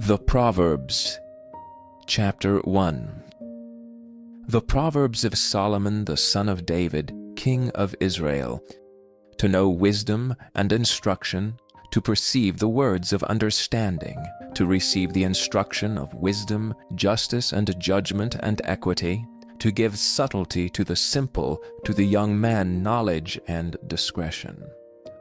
The Proverbs, Chapter 1. The Proverbs of Solomon the son of David, king of Israel, to know wisdom and instruction, to perceive the words of understanding, to receive the instruction of wisdom, justice and judgment and equity, to give subtlety to the simple, to the young man knowledge and discretion.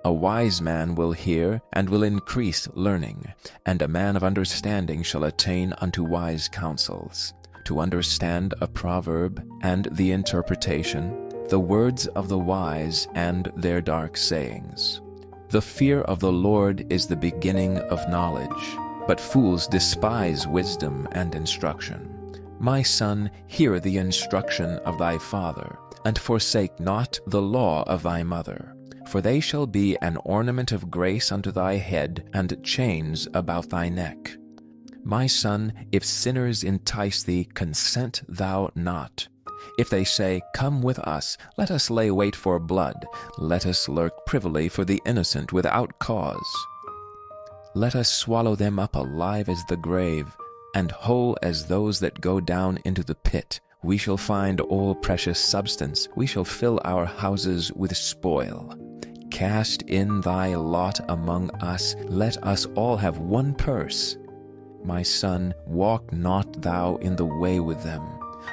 A wise man will hear and will increase learning, and a man of understanding shall attain unto wise counsels. To understand a proverb and the interpretation, the words of the wise and their dark sayings. The fear of the Lord is the beginning of knowledge, but fools despise wisdom and instruction. My son, hear the instruction of thy father, and forsake not the law of thy mother. For they shall be an ornament of grace unto thy head, and chains about thy neck. My son, if sinners entice thee, consent thou not. If they say, Come with us, let us lay wait for blood, let us lurk privily for the innocent without cause. Let us swallow them up alive as the grave, and whole as those that go down into the pit. We shall find all precious substance, we shall fill our houses with spoil. Cast in thy lot among us, let us all have one purse. My son, walk not thou in the way with them.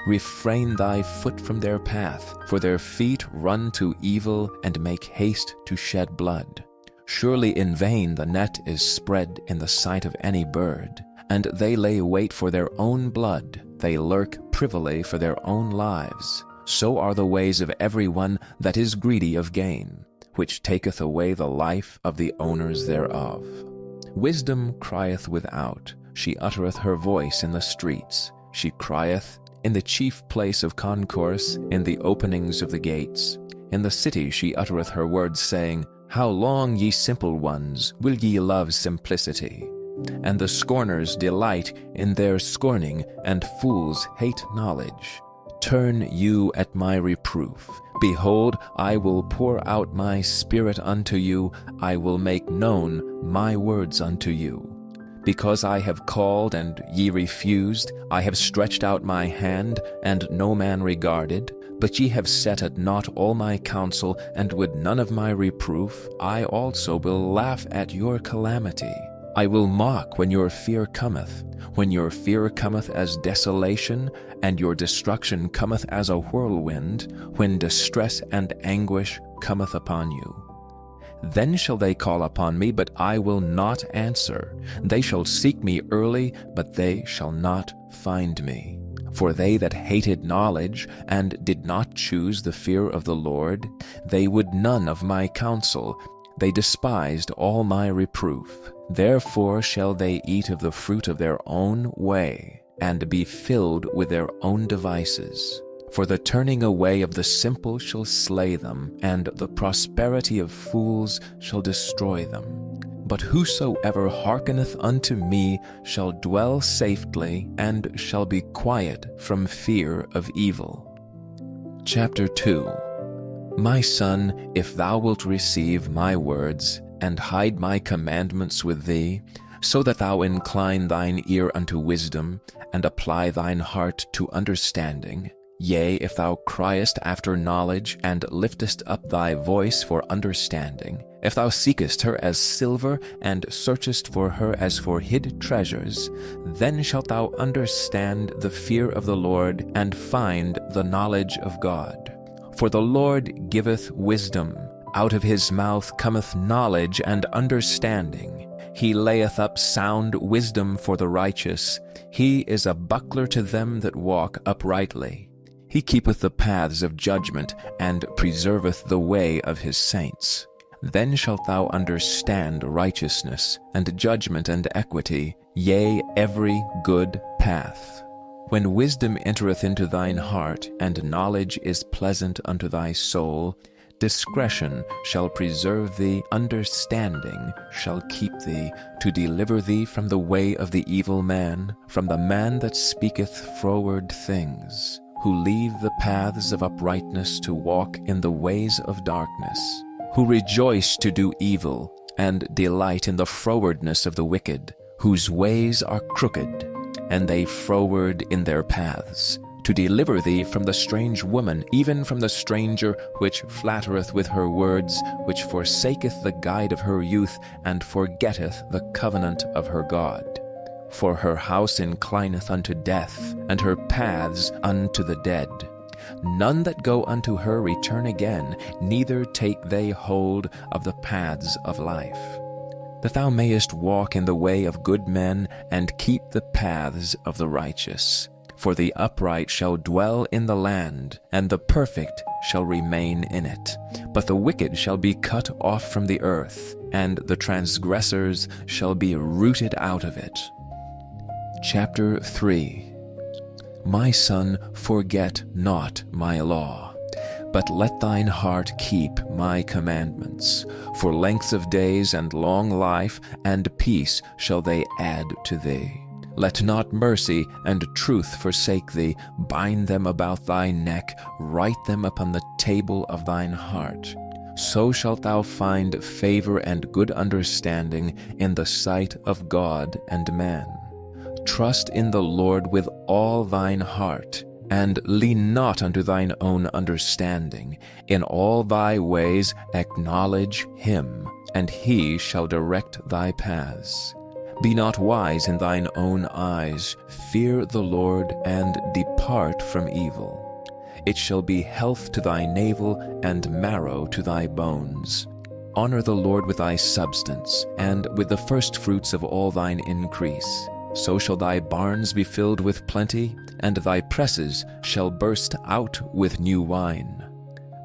Refrain thy foot from their path, for their feet run to evil and make haste to shed blood. Surely in vain the net is spread in the sight of any bird, and they lay wait for their own blood, they lurk privily for their own lives. So are the ways of every one that is greedy of gain, which taketh away the life of the owners thereof. Wisdom crieth without, she uttereth her voice in the streets. She crieth in the chief place of concourse, in the openings of the gates. In the city she uttereth her words, saying, How long, ye simple ones, will ye love simplicity? And the scorners delight in their scorning, and fools hate knowledge. Turn you at my reproof. Behold, I will pour out my spirit unto you, I will make known my words unto you. Because I have called, and ye refused, I have stretched out my hand, and no man regarded. But ye have set at naught all my counsel, and would none of my reproof. I also will laugh at your calamity. I will mock when your fear cometh. When your fear cometh as desolation, and your destruction cometh as a whirlwind, when distress and anguish cometh upon you. Then shall they call upon me, but I will not answer. They shall seek me early, but they shall not find me. For they that hated knowledge, and did not choose the fear of the Lord, they would none of my counsel. They despised all my reproof. Therefore shall they eat of the fruit of their own way, and be filled with their own devices. For the turning away of the simple shall slay them, and the prosperity of fools shall destroy them. But whosoever hearkeneth unto me shall dwell safely, and shall be quiet from fear of evil. Chapter 2. My son, if thou wilt receive my words, and hide my commandments with thee, so that thou incline thine ear unto wisdom, and apply thine heart to understanding, yea, if thou criest after knowledge, and liftest up thy voice for understanding, if thou seekest her as silver, and searchest for her as for hid treasures, then shalt thou understand the fear of the Lord, and find the knowledge of God. For the Lord giveth wisdom, out of his mouth cometh knowledge and understanding. He layeth up sound wisdom for the righteous. He is a buckler to them that walk uprightly. He keepeth the paths of judgment, and preserveth the way of his saints. Then shalt thou understand righteousness, and judgment and equity, yea, every good path. When wisdom entereth into thine heart, and knowledge is pleasant unto thy soul, discretion shall preserve thee, understanding shall keep thee, to deliver thee from the way of the evil man, from the man that speaketh froward things, who leave the paths of uprightness to walk in the ways of darkness, who rejoice to do evil, and delight in the frowardness of the wicked, whose ways are crooked, and they froward in their paths, to deliver thee from the strange woman, even from the stranger which flattereth with her words, which forsaketh the guide of her youth, and forgetteth the covenant of her God. For her house inclineth unto death, and her paths unto the dead. None that go unto her return again, neither take they hold of the paths of life. That thou mayest walk in the way of good men, and keep the paths of the righteous. For the upright shall dwell in the land, and the perfect shall remain in it. But the wicked shall be cut off from the earth, and the transgressors shall be rooted out of it. Chapter 3. My son, forget not my law, but let thine heart keep my commandments. For length of days and long life and peace shall they add to thee. Let not mercy and truth forsake thee. Bind them about thy neck, write them upon the table of thine heart. So shalt thou find favor and good understanding in the sight of God and man. Trust in the Lord with all thine heart, and lean not unto thine own understanding. In all thy ways acknowledge him, and he shall direct thy paths. Be not wise in thine own eyes. Fear the Lord, and depart from evil. It shall be health to thy navel, and marrow to thy bones. Honor the Lord with thy substance, and with the firstfruits of all thine increase. So shall thy barns be filled with plenty, and thy presses shall burst out with new wine.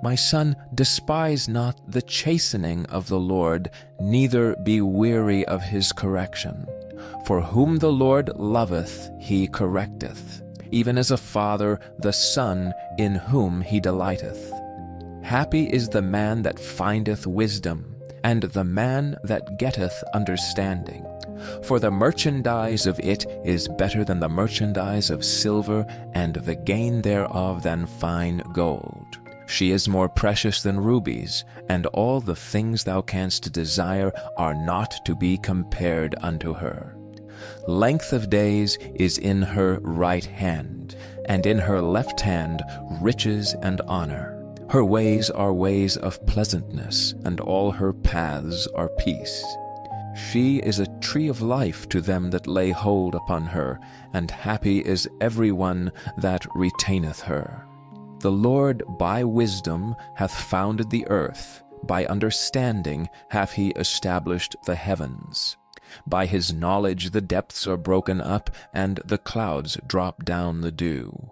My son, despise not the chastening of the Lord, neither be weary of his correction. For whom the Lord loveth, he correcteth, even as a father the son in whom he delighteth. Happy is the man that findeth wisdom, and the man that getteth understanding. For the merchandise of it is better than the merchandise of silver, and the gain thereof than fine gold. She is more precious than rubies, and all the things thou canst desire are not to be compared unto her. Length of days is in her right hand, and in her left hand riches and honor. Her ways are ways of pleasantness, and all her paths are peace. She is a tree of life to them that lay hold upon her, and happy is every one that retaineth her. The Lord by wisdom hath founded the earth, by understanding hath he established the heavens. By his knowledge the depths are broken up, and the clouds drop down the dew.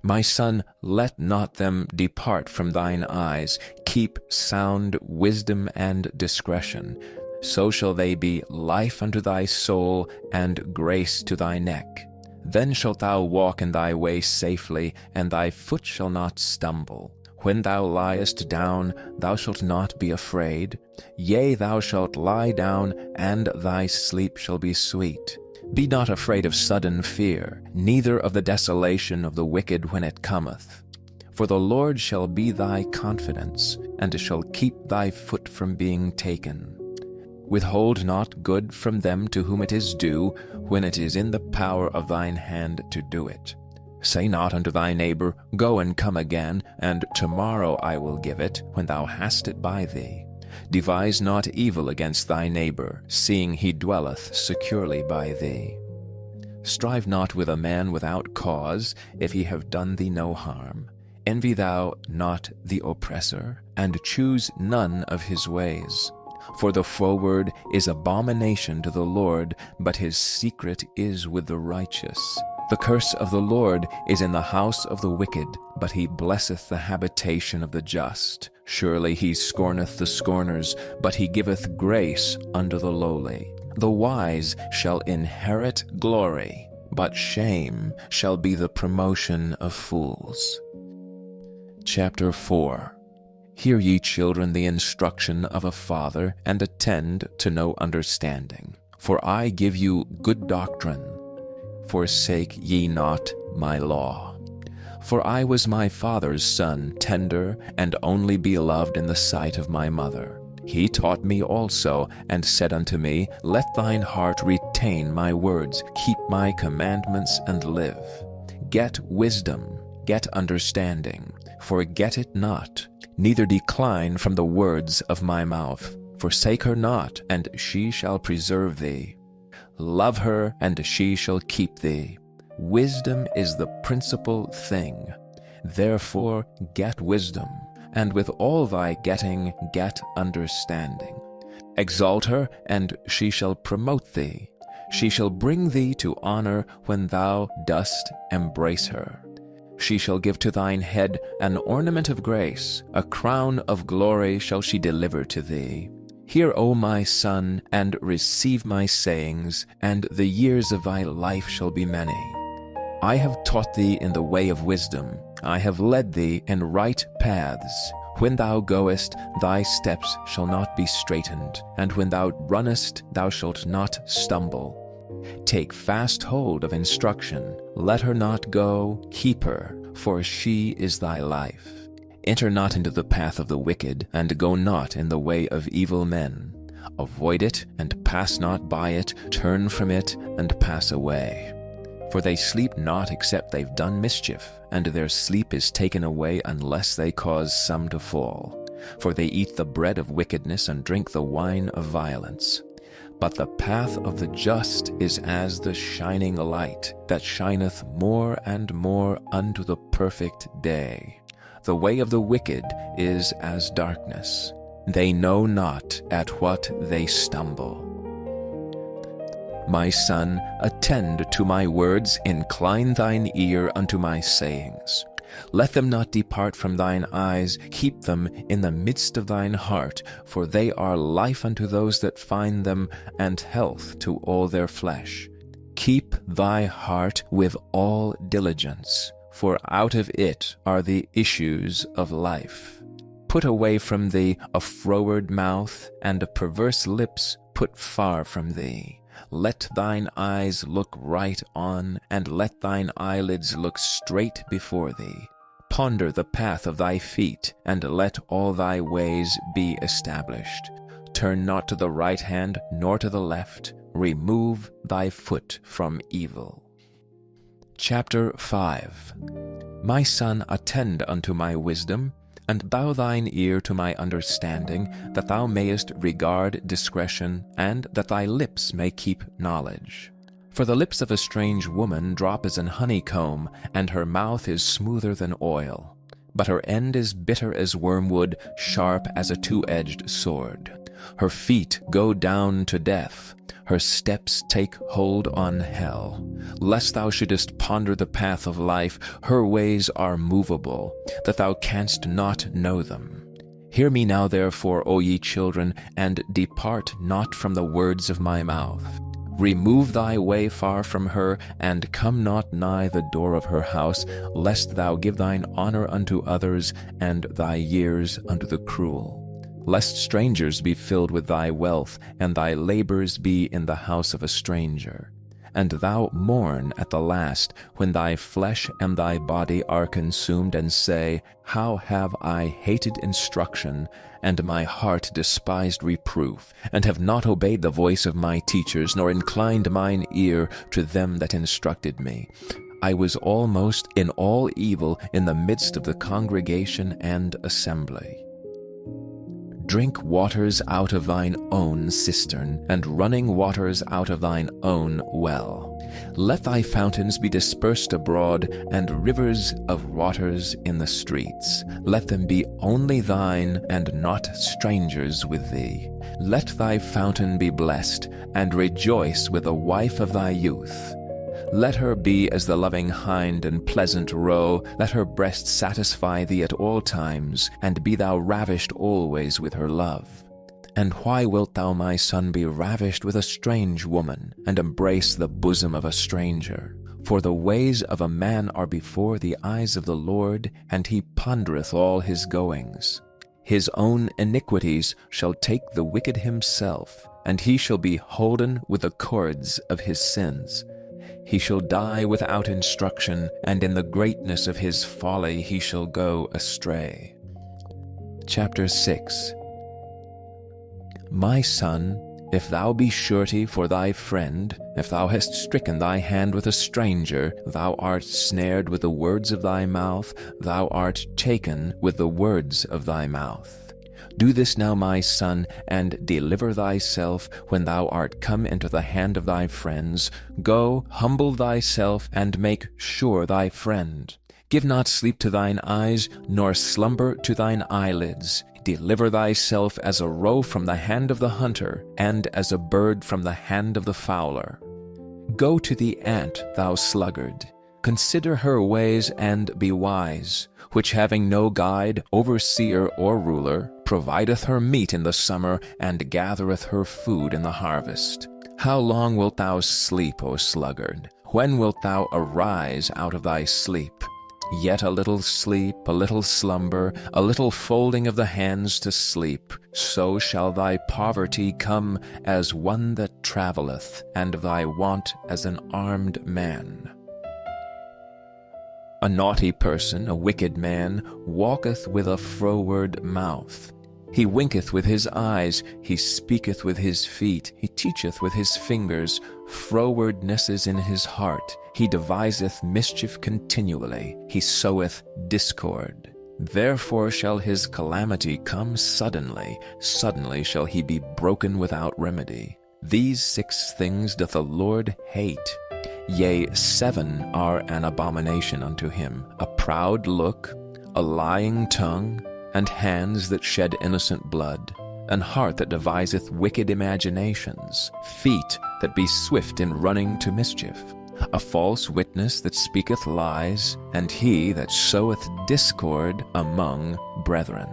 My son, let not them depart from thine eyes. Keep sound wisdom and discretion. So shall they be life unto thy soul, and grace to thy neck. Then shalt thou walk in thy way safely, and thy foot shall not stumble. When thou liest down, thou shalt not be afraid. Yea, thou shalt lie down, and thy sleep shall be sweet. Be not afraid of sudden fear, neither of the desolation of the wicked when it cometh. For the Lord shall be thy confidence, and shall keep thy foot from being taken. Withhold not good from them to whom it is due, when it is in the power of thine hand to do it. Say not unto thy neighbor, Go and come again, and tomorrow I will give it, when thou hast it by thee. Devise not evil against thy neighbor, seeing he dwelleth securely by thee. Strive not with a man without cause, if he have done thee no harm. Envy thou not the oppressor, and choose none of his ways. For the froward is abomination to the Lord, but his secret is with the righteous. The curse of the Lord is in the house of the wicked, but he blesseth the habitation of the just. Surely he scorneth the scorners, but he giveth grace unto the lowly. The wise shall inherit glory, but shame shall be the promotion of fools. Chapter 4. Hear ye, children, the instruction of a father, and attend to no understanding. For I give you good doctrine. Forsake ye not my law. For I was my father's son, tender and only beloved in the sight of my mother. He taught me also, and said unto me, Let thine heart retain my words, keep my commandments, and live. Get wisdom, get understanding, forget it not, neither decline from the words of my mouth. Forsake her not, and she shall preserve thee. Love her, and she shall keep thee. Wisdom is the principal thing. Therefore get wisdom, and with all thy getting get understanding. Exalt her, and she shall promote thee. She shall bring thee to honor when thou dost embrace her. She shall give to thine head an ornament of grace, a crown of glory shall she deliver to thee. Hear, O my son, and receive my sayings, and the years of thy life shall be many. I have taught thee in the way of wisdom. I have led thee in right paths. When thou goest, thy steps shall not be straitened, and when thou runnest, thou shalt not stumble. Take fast hold of instruction. Let her not go, keep her, for she is thy life. Enter not into the path of the wicked, and go not in the way of evil men. Avoid it, and pass not by it. Turn from it, and pass away. For they sleep not except they've done mischief, and their sleep is taken away unless they cause some to fall. For they eat the bread of wickedness, and drink the wine of violence. But the path of the just is as the shining light, that shineth more and more unto the perfect day. The way of the wicked is as darkness. They know not at what they stumble. My son, attend to my words, incline thine ear unto my sayings. Let them not depart from thine eyes, keep them in the midst of thine heart, for they are life unto those that find them, and health to all their flesh. Keep thy heart with all diligence, for out of it are the issues of life. Put away from thee a froward mouth, and a perverse lips put far from thee. Let thine eyes look right on, and let thine eyelids look straight before thee. Ponder the path of thy feet, and let all thy ways be established. Turn not to the right hand, nor to the left. Remove thy foot from evil. Chapter 5. My son, attend unto my wisdom, and bow thine ear to my understanding, that thou mayest regard discretion, and that thy lips may keep knowledge. For the lips of a strange woman drop as an honeycomb, and her mouth is smoother than oil. But her end is bitter as wormwood, sharp as a two-edged sword. Her feet go down to death. Her steps take hold on hell. Lest thou shouldest ponder the path of life, her ways are movable, that thou canst not know them. Hear me now therefore, O ye children, and depart not from the words of my mouth. Remove thy way far from her, and come not nigh the door of her house, lest thou give thine honor unto others, and thy years unto the cruel. Lest strangers be filled with thy wealth, and thy labors be in the house of a stranger. And thou mourn at the last, when thy flesh and thy body are consumed, and say, How have I hated instruction, and my heart despised reproof, and have not obeyed the voice of my teachers, nor inclined mine ear to them that instructed me. I was almost in all evil in the midst of the congregation and assembly. Drink waters out of thine own cistern, and running waters out of thine own well. Let thy fountains be dispersed abroad, and rivers of waters in the streets. Let them be only thine, and not strangers with thee. Let thy fountain be blessed, and rejoice with the wife of thy youth. Let her be as the loving hind and pleasant roe. Let her breast satisfy thee at all times, and be thou ravished always with her love. And why wilt thou, my son, be ravished with a strange woman, and embrace the bosom of a stranger? For the ways of a man are before the eyes of the Lord, and he pondereth all his goings. His own iniquities shall take the wicked himself, and he shall be holden with the cords of his sins. He shall die without instruction, and in the greatness of his folly he shall go astray. Chapter 6. My son, if thou be surety for thy friend, if thou hast stricken thy hand with a stranger, thou art snared with the words of thy mouth, thou art taken with the words of thy mouth. Do this now, my son, and deliver thyself when thou art come into the hand of thy friends. Go, humble thyself, and make sure thy friend. Give not sleep to thine eyes, nor slumber to thine eyelids. Deliver thyself as a roe from the hand of the hunter, and as a bird from the hand of the fowler. Go to the ant, thou sluggard. Consider her ways and be wise, which having no guide, overseer, or ruler, provideth her meat in the summer, and gathereth her food in the harvest. How long wilt thou sleep, O sluggard? When wilt thou arise out of thy sleep? Yet a little sleep, a little slumber, a little folding of the hands to sleep, so shall thy poverty come as one that travelleth, and thy want as an armed man. A naughty person, a wicked man, walketh with a froward mouth. He winketh with his eyes, he speaketh with his feet, he teacheth with his fingers. Frowardness is in his heart. He deviseth mischief continually. He soweth discord. Therefore shall his calamity come suddenly. Suddenly shall he be broken without remedy. These 6 things doth the Lord hate. Yea, 7 are an abomination unto him: a proud look, a lying tongue, and hands that shed innocent blood, an heart that deviseth wicked imaginations, feet that be swift in running to mischief, a false witness that speaketh lies, and he that soweth discord among brethren.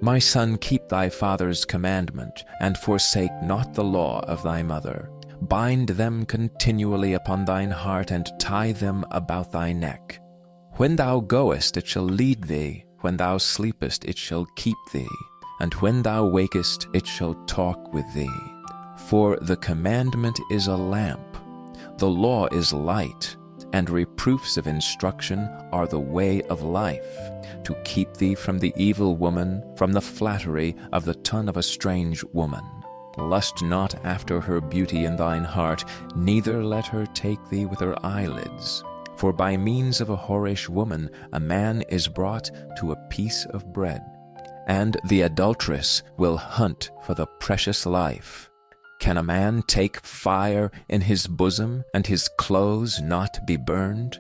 My son, keep thy father's commandment, and forsake not the law of thy mother. Bind them continually upon thine heart, and tie them about thy neck. When thou goest, it shall lead thee. When thou sleepest, it shall keep thee. And when thou wakest, it shall talk with thee. For the commandment is a lamp, the law is light, and reproofs of instruction are the way of life, to keep thee from the evil woman, from the flattery of the tongue of a strange woman. Lust not after her beauty in thine heart, neither let her take thee with her eyelids. For by means of a whorish woman a man is brought to a piece of bread, and the adulteress will hunt for the precious life. Can a man take fire in his bosom, and his clothes not be burned?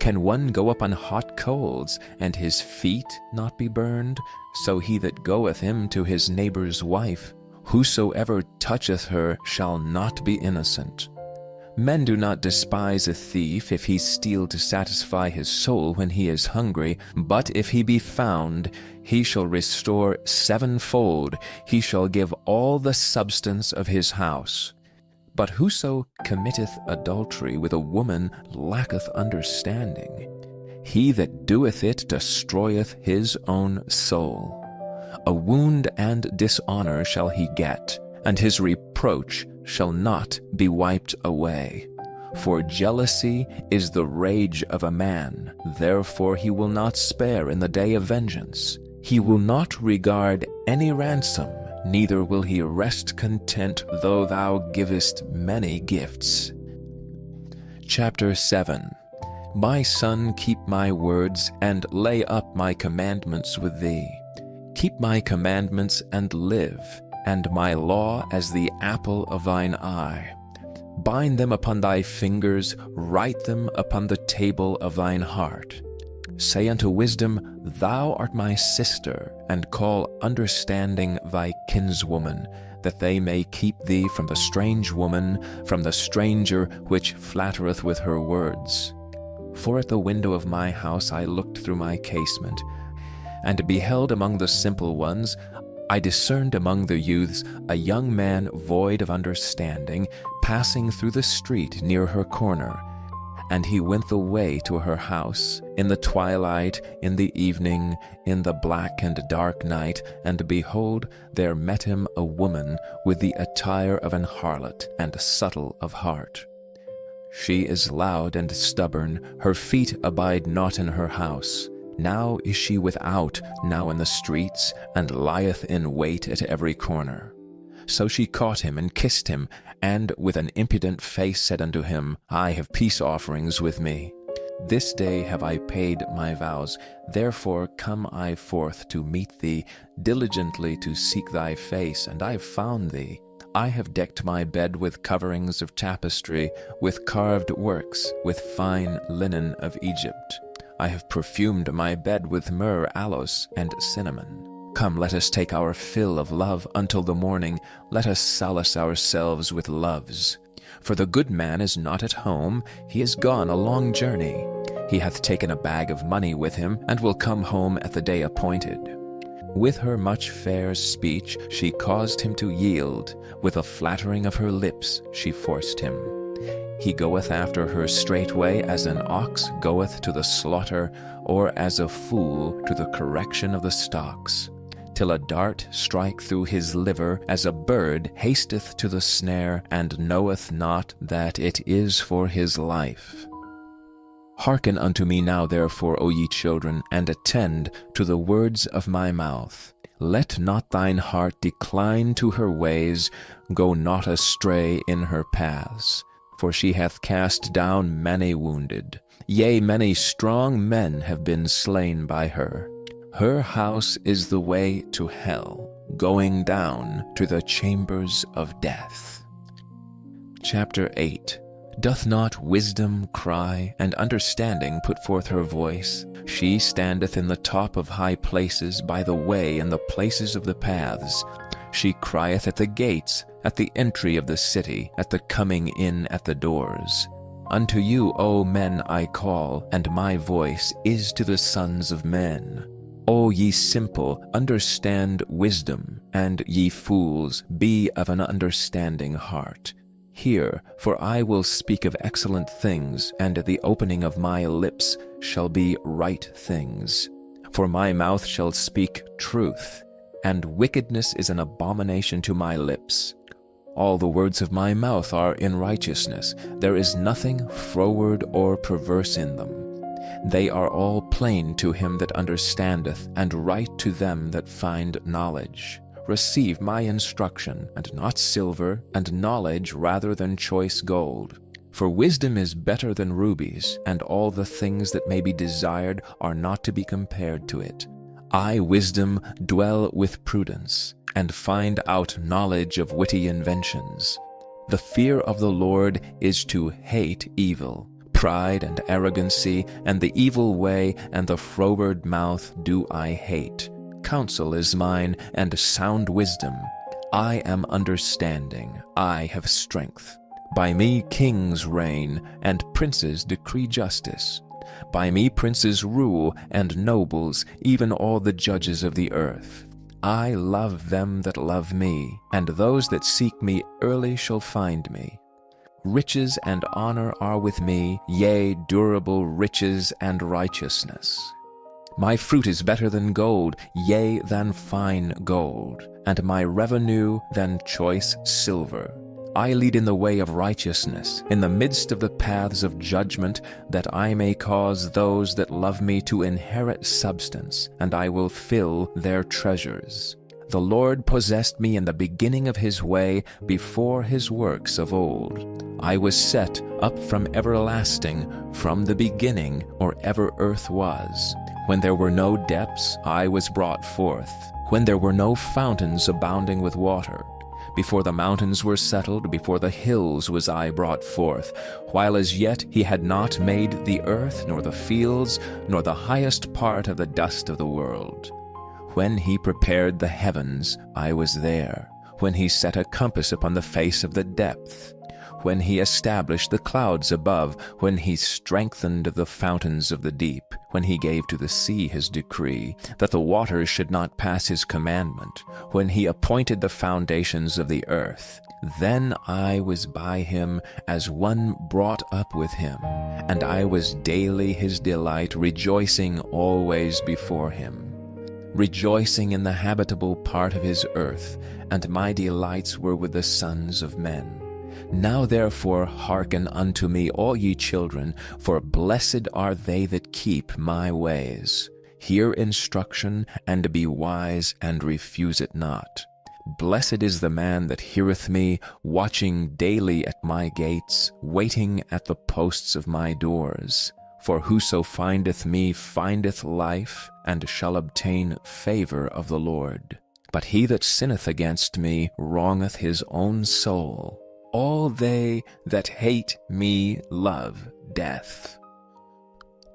Can one go up on hot coals, and his feet not be burned? So he that goeth in to his neighbor's wife, whosoever toucheth her shall not be innocent. Men do not despise a thief if he steal to satisfy his soul when he is hungry, but if he be found, he shall restore 7-fold, he shall give all the substance of his house. But whoso committeth adultery with a woman lacketh understanding. He that doeth it destroyeth his own soul. A wound and dishonor shall he get, and his reproach shall not be wiped away. For jealousy is the rage of a man, therefore he will not spare in the day of vengeance. He will not regard any ransom, neither will he rest content though thou givest many gifts. Chapter 7. My son, keep my words, and lay up my commandments with thee. Keep my commandments and live, and my law as the apple of thine eye. Bind them upon thy fingers, write them upon the table of thine heart. Say unto wisdom, Thou art my sister, and call understanding thy kinswoman, that they may keep thee from the strange woman, from the stranger which flattereth with her words. For at the window of my house I looked through my casement, and beheld among the simple ones, I discerned among the youths a young man void of understanding, passing through the street near her corner. And he went the way to her house, in the twilight, in the evening, in the black and dark night, and behold, there met him a woman with the attire of an harlot, and subtle of heart. She is loud and stubborn, her feet abide not in her house. Now is she without, now in the streets, and lieth in wait at every corner. So she caught him and kissed him, and with an impudent face said unto him, I have peace offerings with me. This day have I paid my vows, therefore come I forth to meet thee, diligently to seek thy face, and I have found thee. I have decked my bed with coverings of tapestry, with carved works, with fine linen of Egypt. I have perfumed my bed with myrrh, aloes, and cinnamon. Come, let us take our fill of love until the morning. Let us solace ourselves with loves. For the good man is not at home, he is gone a long journey. He hath taken a bag of money with him, and will come home at the day appointed. With her much fair speech she caused him to yield, with a flattering of her lips she forced him. He goeth after her straightway as an ox goeth to the slaughter, or as a fool to the correction of the stocks. Till a dart strike through his liver, as a bird hasteth to the snare, and knoweth not that it is for his life. Hearken unto me now therefore, O ye children, and attend to the words of my mouth. Let not thine heart decline to her ways, go not astray in her paths. For she hath cast down many wounded, yea, many strong men have been slain by her. Her house is the way to hell, going down to the chambers of death. Chapter 8. Doth not wisdom cry, and understanding put forth her voice? She standeth in the top of high places, by the way and the places of the paths. She crieth at the gates, at the entry of the city, at the coming in at the doors. Unto you, O men, I call, and my voice is to the sons of men. O ye simple, understand wisdom, and ye fools, be of an understanding heart. Hear, for I will speak of excellent things, and the opening of my lips shall be right things. For my mouth shall speak truth, and wickedness is an abomination to my lips. All the words of my mouth are in righteousness. There is nothing froward or perverse in them. They are all plain to him that understandeth, and right to them that find knowledge. Receive my instruction, and not silver, and knowledge rather than choice gold. For wisdom is better than rubies, and all the things that may be desired are not to be compared to it. I, wisdom, dwell with prudence, and find out knowledge of witty inventions. The fear of the Lord is to hate evil. Pride and arrogancy, and the evil way, and the froward mouth do I hate. Counsel is mine, and sound wisdom. I am understanding, I have strength. By me kings reign, and princes decree justice. By me princes rule, and nobles, even all the judges of the earth. I love them that love me, and those that seek me early shall find me. Riches and honor are with me, yea, durable riches and righteousness. My fruit is better than gold, yea, than fine gold, and my revenue than choice silver. I lead in the way of righteousness, in the midst of the paths of judgment, that I may cause those that love me to inherit substance, and I will fill their treasures. The Lord possessed me in the beginning of his way, before his works of old. I was set up from everlasting, from the beginning, or ever earth was. When there were no depths, I was brought forth. When there were no fountains abounding with water. Before the mountains were settled, before the hills was I brought forth. While as yet he had not made the earth, nor the fields, nor the highest part of the dust of the world. When he prepared the heavens, I was there. When he set a compass upon the face of the depth. When he established the clouds above, when he strengthened the fountains of the deep, when he gave to the sea his decree, that the waters should not pass his commandment, when he appointed the foundations of the earth. Then I was by him as one brought up with him, and I was daily his delight, rejoicing always before him. Rejoicing in the habitable part of his earth, and my delights were with the sons of men. Now therefore hearken unto me, all ye children, for blessed are they that keep my ways. Hear instruction, and be wise, and refuse it not. Blessed is the man that heareth me, watching daily at my gates, waiting at the posts of my doors. For whoso findeth me findeth life, and shall obtain favor of the Lord. But he that sinneth against me wrongeth his own soul. All they that hate me love death.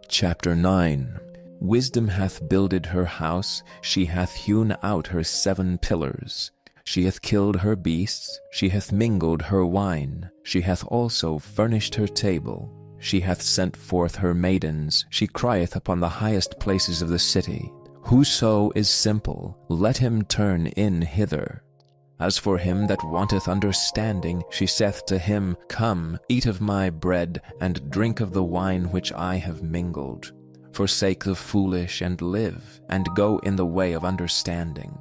Chapter 9. Wisdom hath builded her house, she hath hewn out her 7 pillars. She hath killed her beasts, she hath mingled her wine, she hath also furnished her table. She hath sent forth her maidens, she crieth upon the highest places of the city. Whoso is simple, let him turn in hither. As for him that wanteth understanding, she saith to him, Come, eat of my bread, and drink of the wine which I have mingled. Forsake the foolish, and live, and go in the way of understanding.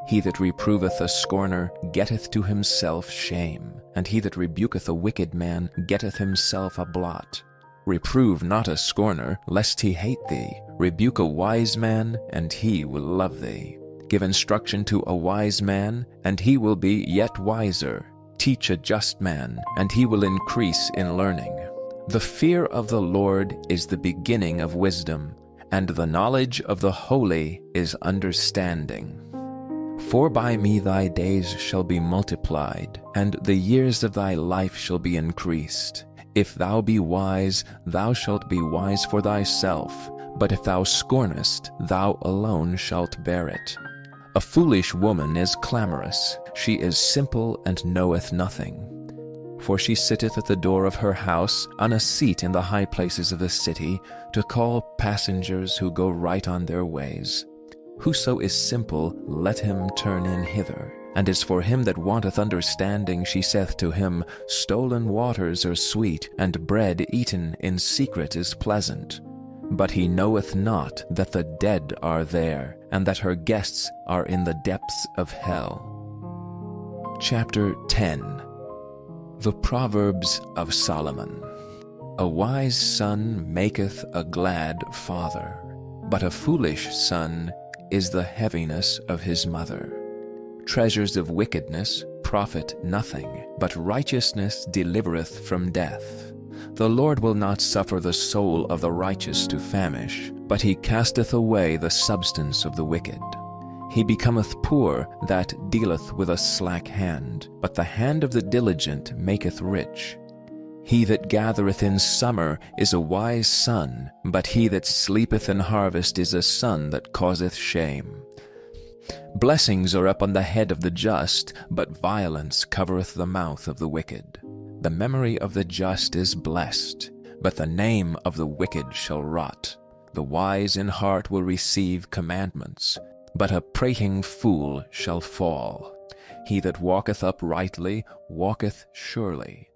He that reproveth a scorner getteth to himself shame, and he that rebuketh a wicked man getteth himself a blot. Reprove not a scorner, lest he hate thee. Rebuke a wise man, and he will love thee. Give instruction to a wise man, and he will be yet wiser. Teach a just man, and he will increase in learning. The fear of the Lord is the beginning of wisdom, and the knowledge of the holy is understanding. For by me thy days shall be multiplied, and the years of thy life shall be increased. If thou be wise, thou shalt be wise for thyself, but if thou scornest, thou alone shalt bear it. A foolish woman is clamorous, she is simple and knoweth nothing. For she sitteth at the door of her house, on a seat in the high places of the city, to call passengers who go right on their ways. Whoso is simple, let him turn in hither. And as for him that wanteth understanding, she saith to him, Stolen waters are sweet, and bread eaten in secret is pleasant. But he knoweth not that the dead are there, and that her guests are in the depths of hell. Chapter 10. The Proverbs of Solomon. A wise son maketh a glad father, but a foolish son is the heaviness of his mother. Treasures of wickedness profit nothing, but righteousness delivereth from death. The Lord will not suffer the soul of the righteous to famish, but he casteth away the substance of the wicked. He becometh poor that dealeth with a slack hand, but the hand of the diligent maketh rich. He that gathereth in summer is a wise son, but he that sleepeth in harvest is a son that causeth shame. Blessings are upon the head of the just, but violence covereth the mouth of the wicked. The memory of the just is blessed, but the name of the wicked shall rot. The wise in heart will receive commandments, but a prating fool shall fall. He that walketh uprightly walketh surely,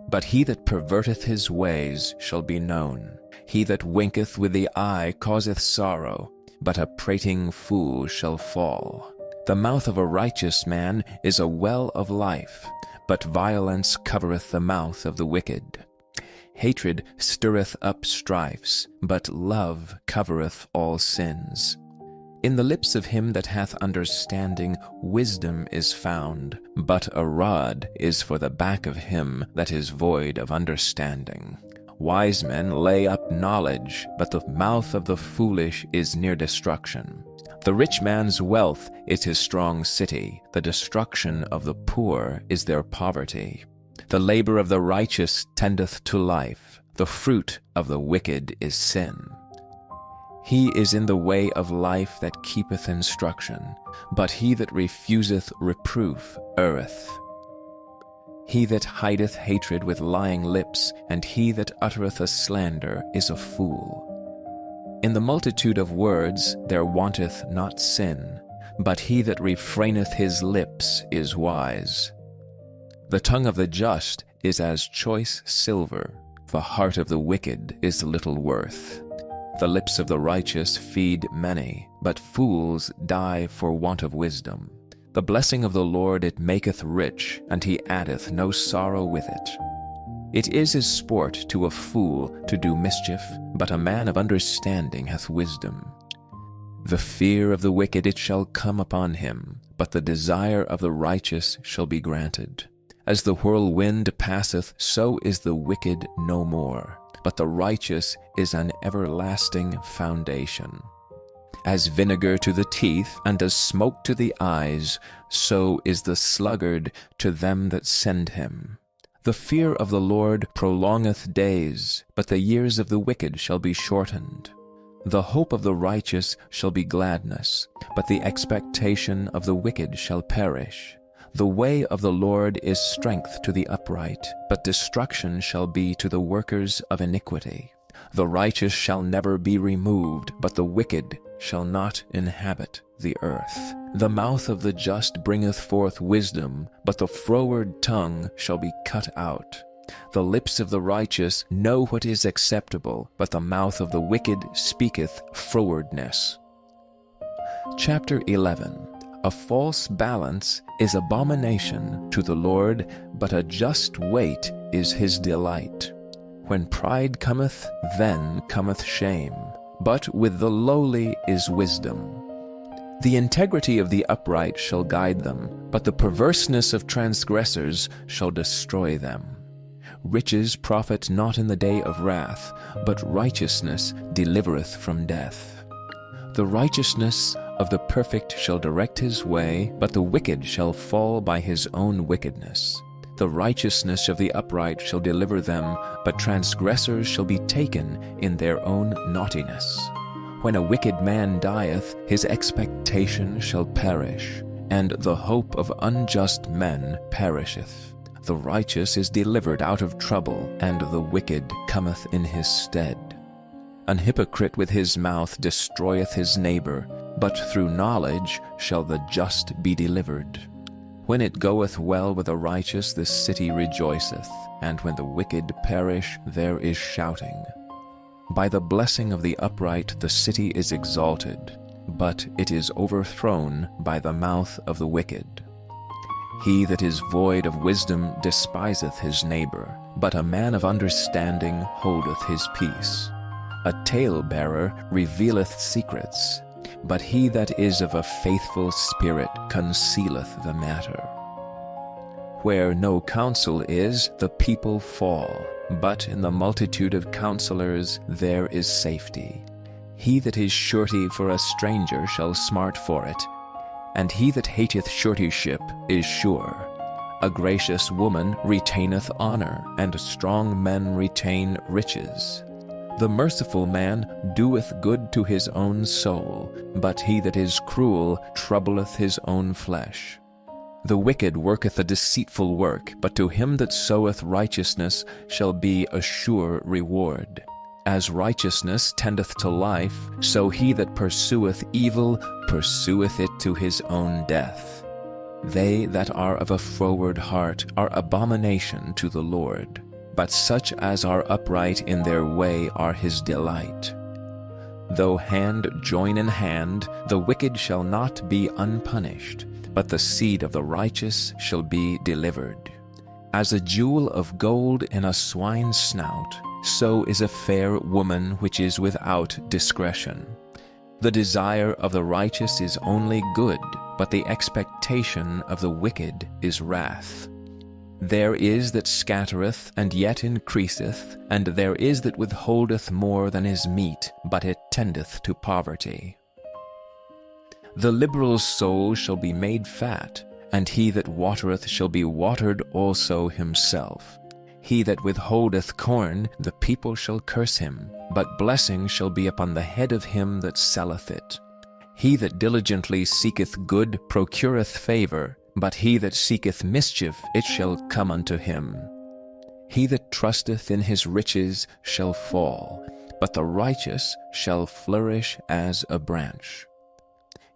but he that perverteth his ways shall be known. He that winketh with the eye causeth sorrow, but a prating fool shall fall. The mouth of a righteous man is a well of life, but violence covereth the mouth of the wicked. Hatred stirreth up strifes, but love covereth all sins. In the lips of him that hath understanding wisdom is found, but a rod is for the back of him that is void of understanding. Wise men lay up knowledge, but the mouth of the foolish is near destruction. The rich man's wealth is his strong city, the destruction of the poor is their poverty. The labor of the righteous tendeth to life, the fruit of the wicked is sin. He is in the way of life that keepeth instruction, but he that refuseth reproof erreth. He that hideth hatred with lying lips, and he that uttereth a slander is a fool. In the multitude of words there wanteth not sin, but he that refraineth his lips is wise. The tongue of the just is as choice silver, the heart of the wicked is little worth. The lips of the righteous feed many, but fools die for want of wisdom. The blessing of the Lord it maketh rich, and he addeth no sorrow with it. It is as sport to a fool to do mischief, but a man of understanding hath wisdom. The fear of the wicked it shall come upon him, but the desire of the righteous shall be granted. As the whirlwind passeth, so is the wicked no more, but the righteous is an everlasting foundation. As vinegar to the teeth, and as smoke to the eyes, so is the sluggard to them that send him. The fear of the Lord prolongeth days, but the years of the wicked shall be shortened. The hope of the righteous shall be gladness, but the expectation of the wicked shall perish. The way of the Lord is strength to the upright, but destruction shall be to the workers of iniquity. The righteous shall never be removed, but the wicked shall not inhabit the earth. The mouth of the just bringeth forth wisdom, but the froward tongue shall be cut out. The lips of the righteous know what is acceptable, but the mouth of the wicked speaketh frowardness. Chapter 11. A false balance is abomination to the Lord, but a just weight is his delight. When pride cometh, then cometh shame, but with the lowly is wisdom. The integrity of the upright shall guide them, but the perverseness of transgressors shall destroy them. Riches profit not in the day of wrath, but righteousness delivereth from death. The righteousness of the perfect shall direct his way, but the wicked shall fall by his own wickedness. The righteousness of the upright shall deliver them, but transgressors shall be taken in their own naughtiness. When a wicked man dieth, his expectation shall perish, and the hope of unjust men perisheth. The righteous is delivered out of trouble, and the wicked cometh in his stead. An hypocrite with his mouth destroyeth his neighbor, but through knowledge shall the just be delivered. When it goeth well with the righteous, the city rejoiceth, and when the wicked perish, there is shouting. By the blessing of the upright the city is exalted, but it is overthrown by the mouth of the wicked. He that is void of wisdom despiseth his neighbor, but a man of understanding holdeth his peace. A talebearer revealeth secrets, but he that is of a faithful spirit concealeth the matter. Where no counsel is, the people fall, but in the multitude of counselors there is safety. He that is surety for a stranger shall smart for it, and he that hateth suretyship is sure. A gracious woman retaineth honor, and strong men retain riches. The merciful man doeth good to his own soul, but he that is cruel troubleth his own flesh. The wicked worketh a deceitful work, but to him that soweth righteousness shall be a sure reward. As righteousness tendeth to life, so he that pursueth evil pursueth it to his own death. They that are of a froward heart are abomination to the Lord, but such as are upright in their way are his delight. Though hand join in hand, the wicked shall not be unpunished, but the seed of the righteous shall be delivered. As a jewel of gold in a swine's snout, so is a fair woman which is without discretion. The desire of the righteous is only good, but the expectation of the wicked is wrath. There is that scattereth, and yet increaseth, and there is that withholdeth more than is meet, but it tendeth to poverty. The liberal's soul shall be made fat, and he that watereth shall be watered also himself. He that withholdeth corn, the people shall curse him, but blessing shall be upon the head of him that selleth it. He that diligently seeketh good procureth favor, but he that seeketh mischief, it shall come unto him. He that trusteth in his riches shall fall, but the righteous shall flourish as a branch.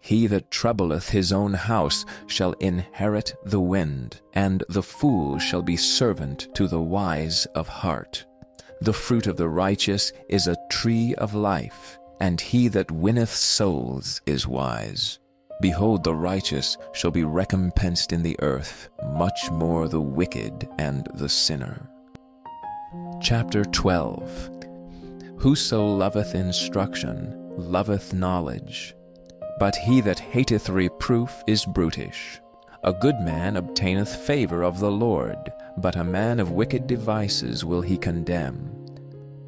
He that troubleth his own house shall inherit the wind, and the fool shall be servant to the wise of heart. The fruit of the righteous is a tree of life, and he that winneth souls is wise. Behold, the righteous shall be recompensed in the earth, much more the wicked and the sinner. Chapter 12. Whoso loveth instruction loveth knowledge, but he that hateth reproof is brutish. A good man obtaineth favor of the Lord, but a man of wicked devices will he condemn.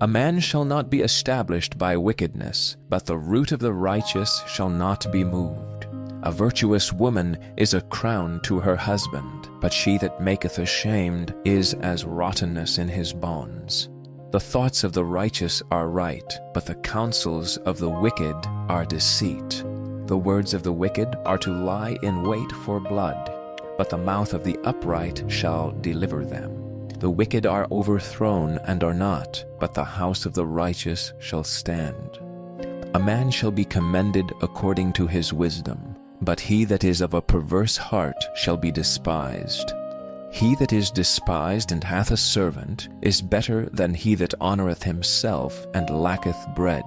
A man shall not be established by wickedness, but the root of the righteous shall not be moved. A virtuous woman is a crown to her husband, but she that maketh ashamed is as rottenness in his bones. The thoughts of the righteous are right, but the counsels of the wicked are deceit. The words of the wicked are to lie in wait for blood, but the mouth of the upright shall deliver them. The wicked are overthrown and are not, but the house of the righteous shall stand. A man shall be commended according to his wisdom, but he that is of a perverse heart shall be despised. He that is despised and hath a servant is better than he that honoureth himself and lacketh bread.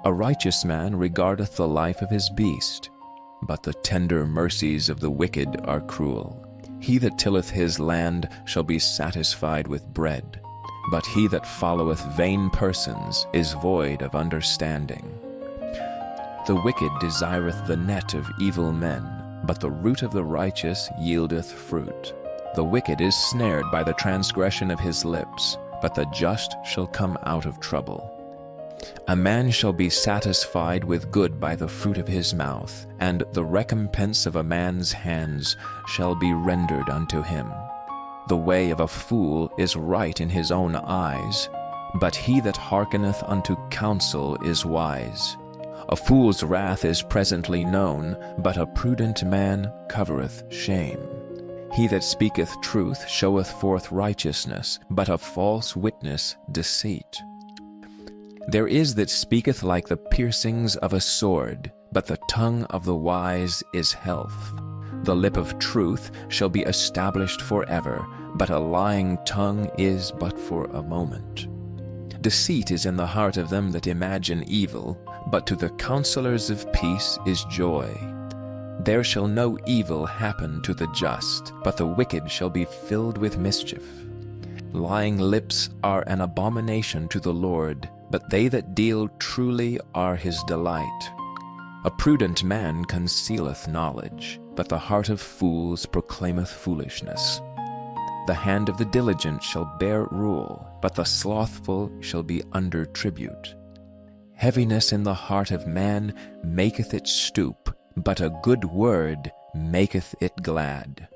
A righteous man regardeth the life of his beast, but the tender mercies of the wicked are cruel. He that tilleth his land shall be satisfied with bread, but he that followeth vain persons is void of understanding. The wicked desireth the net of evil men, but the root of the righteous yieldeth fruit. The wicked is snared by the transgression of his lips, but the just shall come out of trouble. A man shall be satisfied with good by the fruit of his mouth, and the recompense of a man's hands shall be rendered unto him. The way of a fool is right in his own eyes, but he that hearkeneth unto counsel is wise. A fool's wrath is presently known, but a prudent man covereth shame. He that speaketh truth showeth forth righteousness, but a false witness deceit. There is that speaketh like the piercings of a sword, but the tongue of the wise is health. The lip of truth shall be established forever, but a lying tongue is but for a moment. Deceit is in the heart of them that imagine evil, but to the counselors of peace is joy. There shall no evil happen to the just, but the wicked shall be filled with mischief. Lying lips are an abomination to the Lord, but they that deal truly are his delight. A prudent man concealeth knowledge, but the heart of fools proclaimeth foolishness. The hand of the diligent shall bear rule, but the slothful shall be under tribute. Heaviness in the heart of man maketh it stoop, but a good word maketh it glad.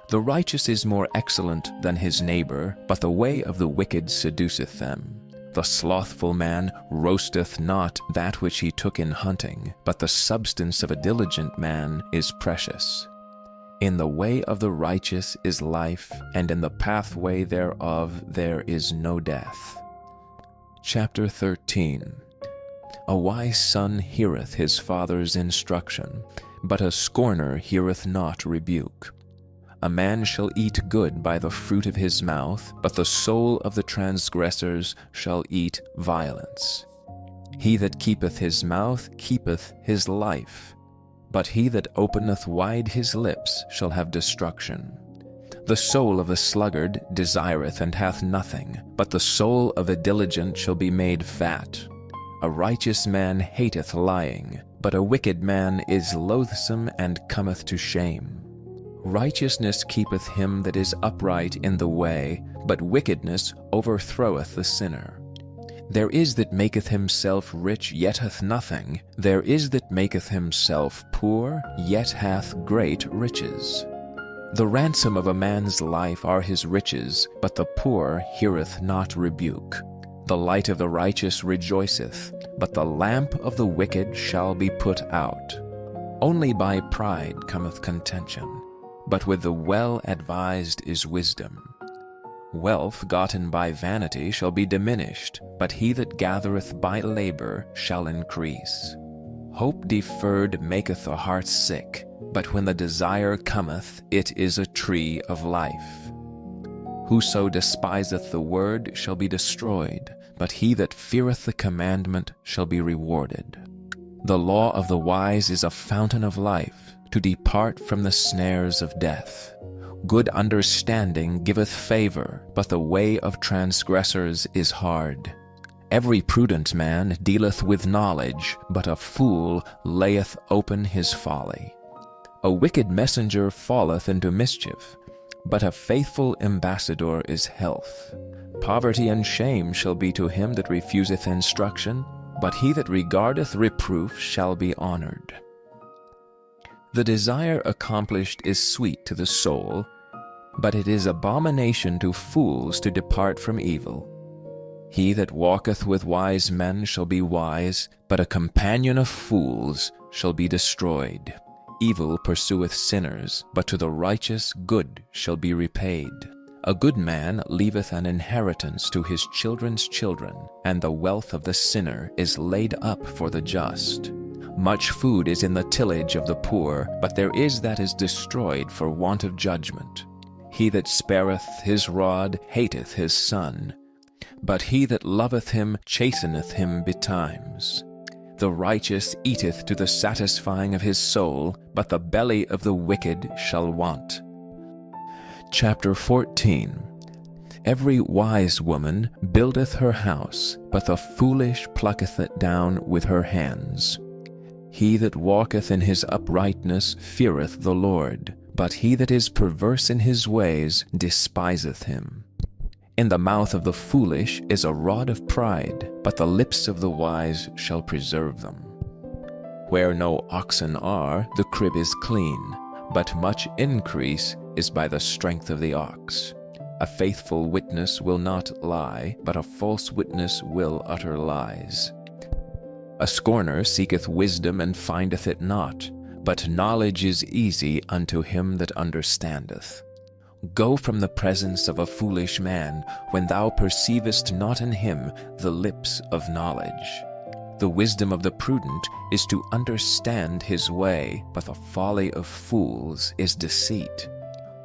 The righteous is more excellent than his neighbor, but the way of the wicked seduceth them. The slothful man roasteth not that which he took in hunting, but the substance of a diligent man is precious. In the way of the righteous is life, and in the pathway thereof there is no death. Chapter 13. A wise son heareth his father's instruction, but a scorner heareth not rebuke. A man shall eat good by the fruit of his mouth, but the soul of the transgressors shall eat violence. He that keepeth his mouth keepeth his life, but he that openeth wide his lips shall have destruction. The soul of a sluggard desireth and hath nothing, but the soul of a diligent shall be made fat. A righteous man hateth lying, but a wicked man is loathsome and cometh to shame. Righteousness keepeth him that is upright in the way, but wickedness overthroweth the sinner. There is that maketh himself rich, yet hath nothing. There is that maketh himself poor, yet hath great riches. The ransom of a man's life are his riches, but the poor heareth not rebuke. The light of the righteous rejoiceth, but the lamp of the wicked shall be put out. Only by pride cometh contention, but with the well-advised is wisdom. Wealth gotten by vanity shall be diminished, but he that gathereth by labor shall increase. Hope deferred maketh the heart sick, but when the desire cometh, it is a tree of life. Whoso despiseth the word shall be destroyed, but he that feareth the commandment shall be rewarded. The law of the wise is a fountain of life, to depart from the snares of death. Good understanding giveth favor, but the way of transgressors is hard. Every prudent man dealeth with knowledge, but a fool layeth open his folly. A wicked messenger falleth into mischief, but a faithful ambassador is health. Poverty and shame shall be to him that refuseth instruction, but he that regardeth reproof shall be honored. The desire accomplished is sweet to the soul, but it is abomination to fools to depart from evil. He that walketh with wise men shall be wise, but a companion of fools shall be destroyed. Evil pursueth sinners, but to the righteous good shall be repaid. A good man leaveth an inheritance to his children's children, and the wealth of the sinner is laid up for the just. Much food is in the tillage of the poor, but there is that is destroyed for want of judgment. He that spareth his rod hateth his son, but he that loveth him chasteneth him betimes. The righteous eateth to the satisfying of his soul, but the belly of the wicked shall want. Chapter 14. Every wise woman buildeth her house, but the foolish plucketh it down with her hands. He that walketh in his uprightness feareth the Lord, but he that is perverse in his ways despiseth him. In the mouth of the foolish is a rod of pride, but the lips of the wise shall preserve them. Where no oxen are, the crib is clean, but much increase is by the strength of the ox. A faithful witness will not lie, but a false witness will utter lies. A scorner seeketh wisdom and findeth it not, but knowledge is easy unto him that understandeth. Go from the presence of a foolish man, when thou perceivest not in him the lips of knowledge. The wisdom of the prudent is to understand his way, but the folly of fools is deceit.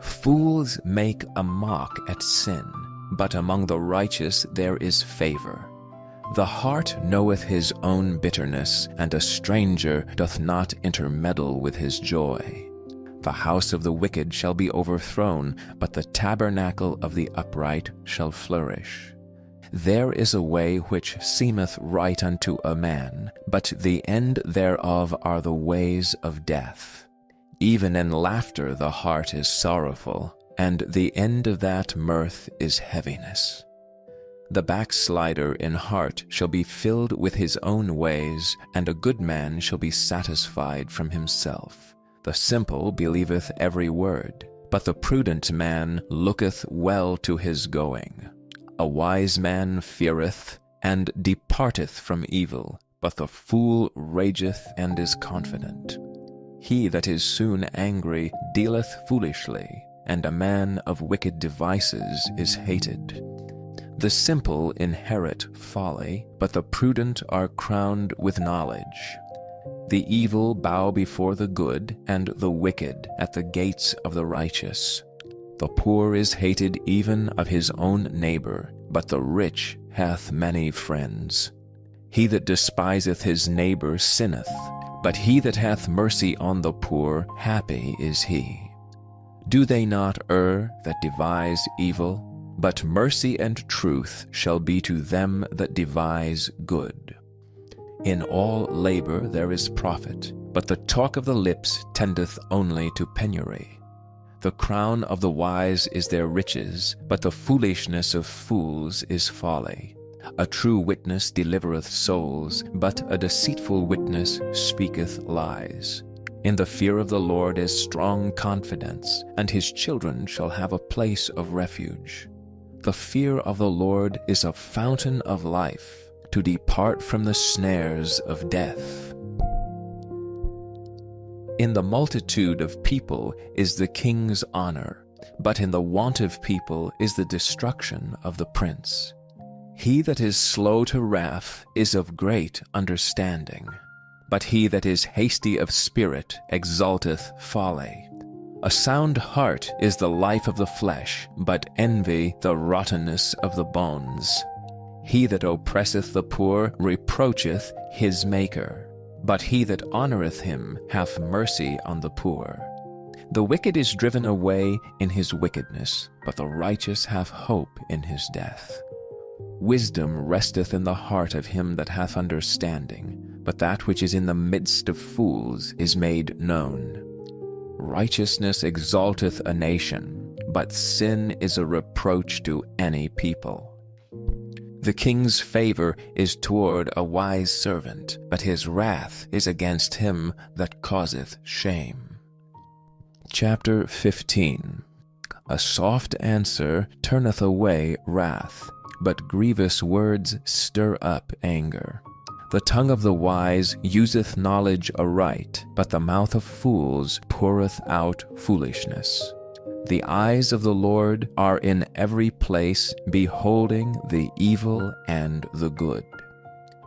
Fools make a mock at sin, but among the righteous there is favor. The heart knoweth his own bitterness, and a stranger doth not intermeddle with his joy. The house of the wicked shall be overthrown, but the tabernacle of the upright shall flourish. There is a way which seemeth right unto a man, but the end thereof are the ways of death. Even in laughter the heart is sorrowful, and the end of that mirth is heaviness. The backslider in heart shall be filled with his own ways, and a good man shall be satisfied from himself. The simple believeth every word, but the prudent man looketh well to his going. A wise man feareth, and departeth from evil, but the fool rageth and is confident. He that is soon angry dealeth foolishly, and a man of wicked devices is hated. The simple inherit folly, but the prudent are crowned with knowledge. The evil bow before the good, and the wicked at the gates of the righteous. The poor is hated even of his own neighbor, but the rich hath many friends. He that despiseth his neighbor sinneth, but he that hath mercy on the poor, happy is he. Do they not err that devise evil? But mercy and truth shall be to them that devise good. In all labor there is profit, but the talk of the lips tendeth only to penury. The crown of the wise is their riches, but the foolishness of fools is folly. A true witness delivereth souls, but a deceitful witness speaketh lies. In the fear of the Lord is strong confidence, and his children shall have a place of refuge. The fear of the Lord is a fountain of life, to depart from the snares of death. In the multitude of people is the king's honor, but in the want of people is the destruction of the prince. He that is slow to wrath is of great understanding, but he that is hasty of spirit exalteth folly. A sound heart is the life of the flesh, but envy the rottenness of the bones. He that oppresseth the poor reproacheth his Maker, but he that honoureth him hath mercy on the poor. The wicked is driven away in his wickedness, but the righteous have hope in his death. Wisdom resteth in the heart of him that hath understanding, but that which is in the midst of fools is made known. Righteousness exalteth a nation, but sin is a reproach to any people. The king's favor is toward a wise servant, but his wrath is against him that causeth shame. Chapter 15. A soft answer turneth away wrath, but grievous words stir up anger. The tongue of the wise useth knowledge aright, but the mouth of fools poureth out foolishness. The eyes of the Lord are in every place, beholding the evil and the good.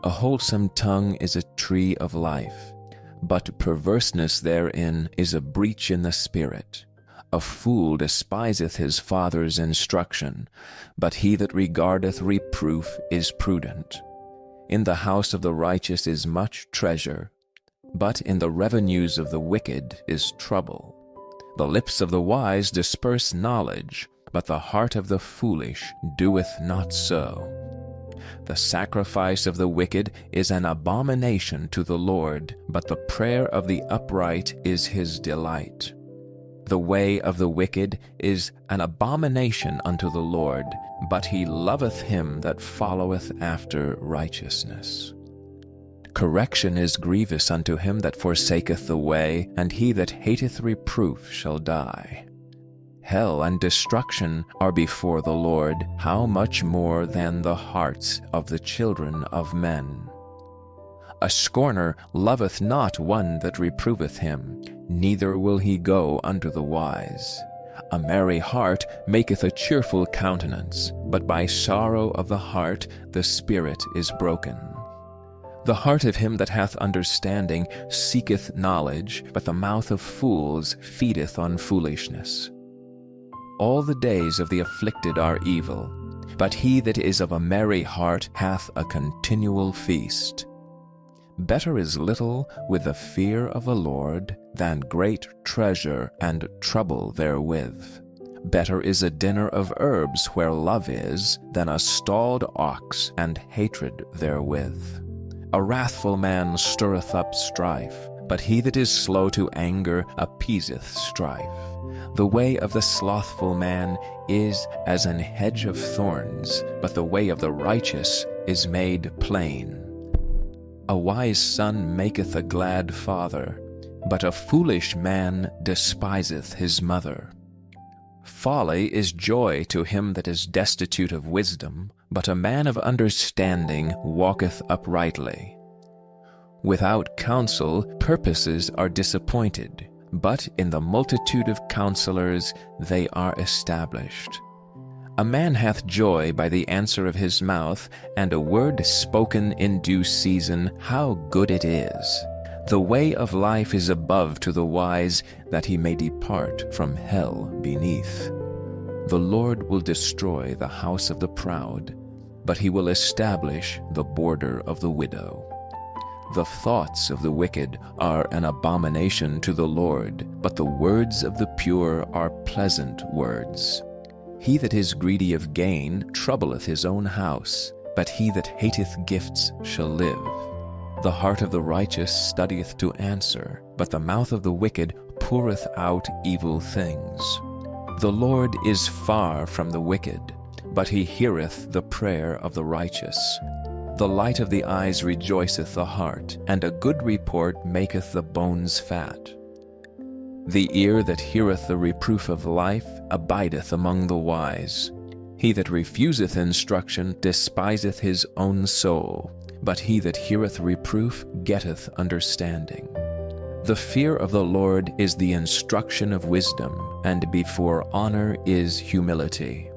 A wholesome tongue is a tree of life, but perverseness therein is a breach in the spirit. A fool despiseth his father's instruction, but he that regardeth reproof is prudent. In the house of the righteous is much treasure, but in the revenues of the wicked is trouble. The lips of the wise disperse knowledge, but the heart of the foolish doeth not so. The sacrifice of the wicked is an abomination to the Lord, but the prayer of the upright is his delight. The way of the wicked is an abomination unto the Lord, but he loveth him that followeth after righteousness. Correction is grievous unto him that forsaketh the way, and he that hateth reproof shall die. Hell and destruction are before the Lord, how much more than the hearts of the children of men? A scorner loveth not one that reproveth him, neither will he go unto the wise. A merry heart maketh a cheerful countenance, but by sorrow of the heart the spirit is broken. The heart of him that hath understanding seeketh knowledge, but the mouth of fools feedeth on foolishness. All the days of the afflicted are evil, but he that is of a merry heart hath a continual feast. Better is little with the fear of the Lord than great treasure and trouble therewith. Better is a dinner of herbs where love is than a stalled ox and hatred therewith. A wrathful man stirreth up strife, but he that is slow to anger appeaseth strife. The way of the slothful man is as an hedge of thorns, but the way of the righteous is made plain. A wise son maketh a glad father, but a foolish man despiseth his mother. Folly is joy to him that is destitute of wisdom, but a man of understanding walketh uprightly. Without counsel purposes are disappointed, but in the multitude of counselors they are established. A man hath joy by the answer of his mouth, and a word spoken in due season, how good it is! The way of life is above to the wise, that he may depart from hell beneath. The Lord will destroy the house of the proud, but he will establish the border of the widow. The thoughts of the wicked are an abomination to the Lord, but the words of the pure are pleasant words. He that is greedy of gain troubleth his own house, but he that hateth gifts shall live. The heart of the righteous studieth to answer, but the mouth of the wicked poureth out evil things. The Lord is far from the wicked, but he heareth the prayer of the righteous. The light of the eyes rejoiceth the heart, and a good report maketh the bones fat. The ear that heareth the reproof of life abideth among the wise. He that refuseth instruction despiseth his own soul, but he that heareth reproof getteth understanding. The fear of the Lord is the instruction of wisdom, and before honor is humility.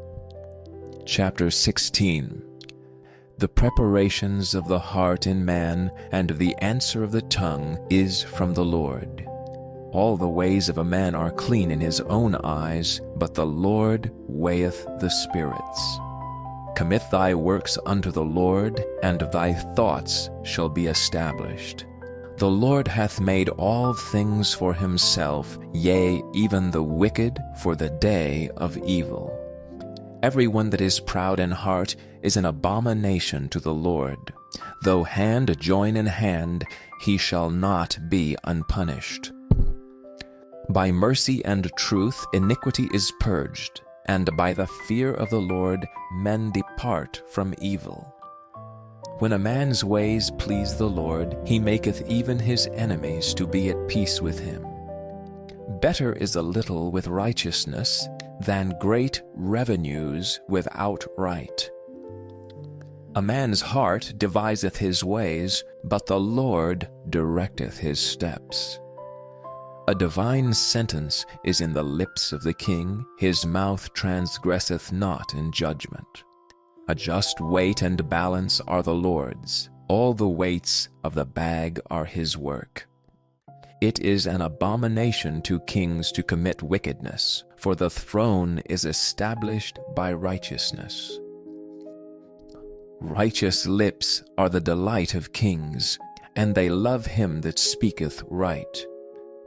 Chapter 16. The preparations of the heart in man, and the answer of the tongue is from the Lord. All the ways of a man are clean in his own eyes, but the Lord weigheth the spirits. Commit thy works unto the Lord, and thy thoughts shall be established. The Lord hath made all things for himself, yea, even the wicked for the day of evil. Every one that is proud in heart is an abomination to the Lord. Though hand join in hand, he shall not be unpunished. By mercy and truth iniquity is purged, and by the fear of the Lord men depart from evil. When a man's ways please the Lord, he maketh even his enemies to be at peace with him. Better is a little with righteousness than great revenues without right. A man's heart deviseth his ways, but the Lord directeth his steps. A divine sentence is in the lips of the king, his mouth transgresseth not in judgment. A just weight and balance are the Lord's, all the weights of the bag are his work. It is an abomination to kings to commit wickedness, for the throne is established by righteousness. Righteous lips are the delight of kings, and they love him that speaketh right.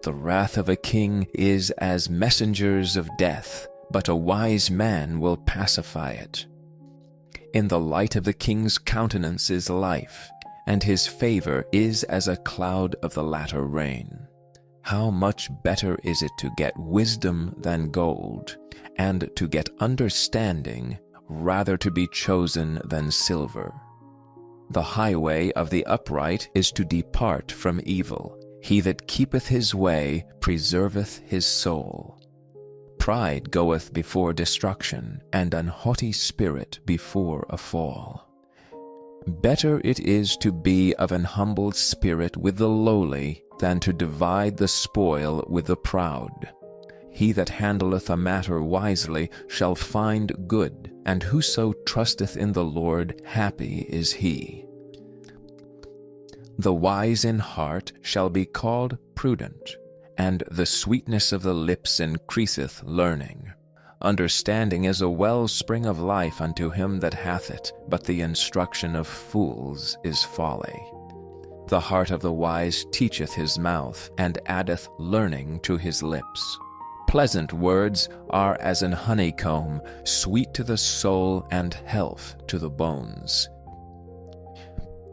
The wrath of a king is as messengers of death, but a wise man will pacify it. In the light of the king's countenance is life, and his favor is as a cloud of the latter rain. How much better is it to get wisdom than gold, and to get understanding rather to be chosen than silver. The highway of the upright is to depart from evil. He that keepeth his way preserveth his soul. Pride goeth before destruction, and an haughty spirit before a fall. Better it is to be of an humble spirit with the lowly than to divide the spoil with the proud. He that handleth a matter wisely shall find good, and whoso trusteth in the Lord, happy is he. The wise in heart shall be called prudent, and the sweetness of the lips increaseth learning. Understanding is a wellspring of life unto him that hath it, but the instruction of fools is folly. The heart of the wise teacheth his mouth, and addeth learning to his lips. Pleasant words are as an honeycomb, sweet to the soul and health to the bones.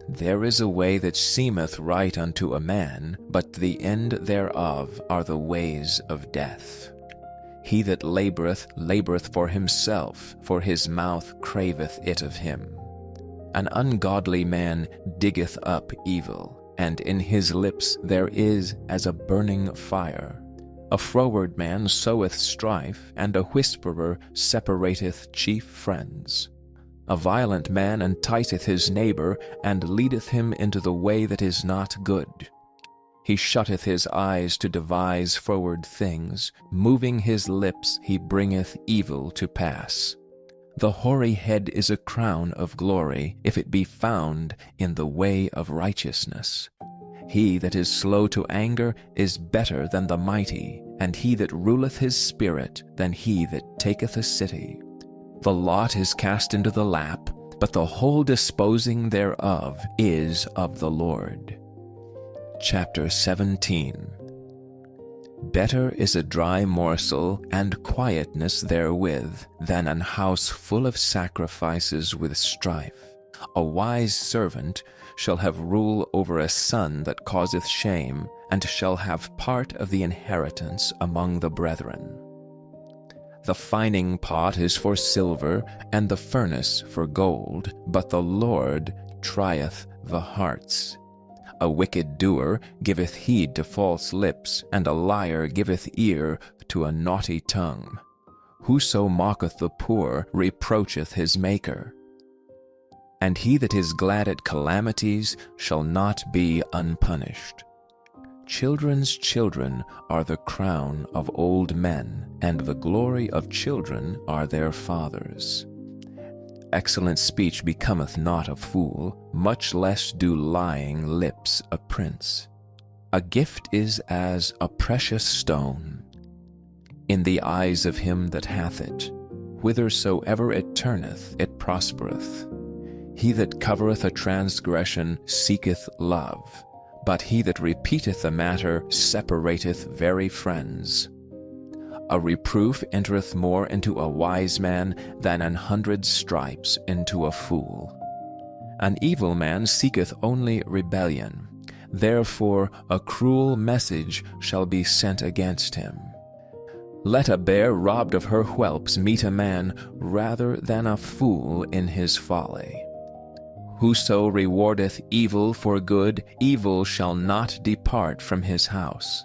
There is a way that seemeth right unto a man, but the end thereof are the ways of death. He that laboureth for himself, for his mouth craveth it of him. An ungodly man diggeth up evil, and in his lips there is as a burning fire. A froward man soweth strife, and a whisperer separateth chief friends. A violent man enticeth his neighbor, and leadeth him into the way that is not good. He shutteth his eyes to devise froward things, moving his lips he bringeth evil to pass. The hoary head is a crown of glory, if it be found in the way of righteousness. He that is slow to anger is better than the mighty, and he that ruleth his spirit than he that taketh a city. The lot is cast into the lap, but the whole disposing thereof is of the Lord. Chapter 17. Better is a dry morsel and quietness therewith than an house full of sacrifices with strife. A wise servant shall have rule over a son that causeth shame, and shall have part of the inheritance among the brethren. The fining pot is for silver, and the furnace for gold, but the Lord trieth the hearts. A wicked doer giveth heed to false lips, and a liar giveth ear to a naughty tongue. Whoso mocketh the poor reproacheth his Maker. And he that is glad at calamities shall not be unpunished. Children's children are the crown of old men, and the glory of children are their fathers. Excellent speech becometh not a fool, much less do lying lips a prince. A gift is as a precious stone in the eyes of him that hath it. Whithersoever it turneth, it prospereth. He that covereth a transgression seeketh love, but he that repeateth a matter separateth very friends. A reproof entereth more into a wise man than 100 stripes into a fool. An evil man seeketh only rebellion. Therefore a cruel message shall be sent against him. Let a bear robbed of her whelps meet a man rather than a fool in his folly. Whoso rewardeth evil for good, evil shall not depart from his house.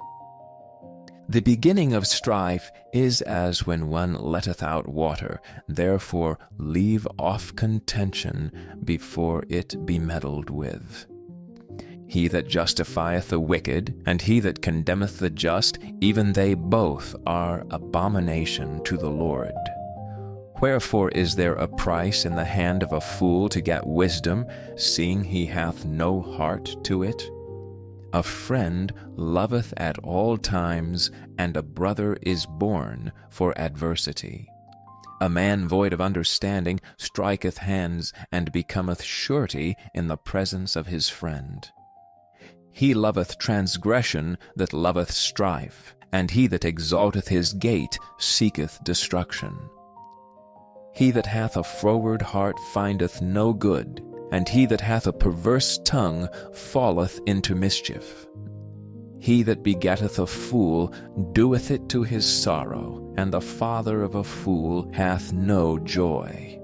The beginning of strife is as when one letteth out water. Therefore leave off contention before it be meddled with. He that justifieth the wicked, and he that condemneth the just, even they both are abomination to the Lord. Wherefore is there a price in the hand of a fool to get wisdom, seeing he hath no heart to it? A friend loveth at all times, and a brother is born for adversity. A man void of understanding striketh hands, and becometh surety in the presence of his friend. He loveth transgression that loveth strife, and he that exalteth his gate seeketh destruction. He that hath a froward heart findeth no good, and he that hath a perverse tongue falleth into mischief. He that begetteth a fool doeth it to his sorrow, and the father of a fool hath no joy.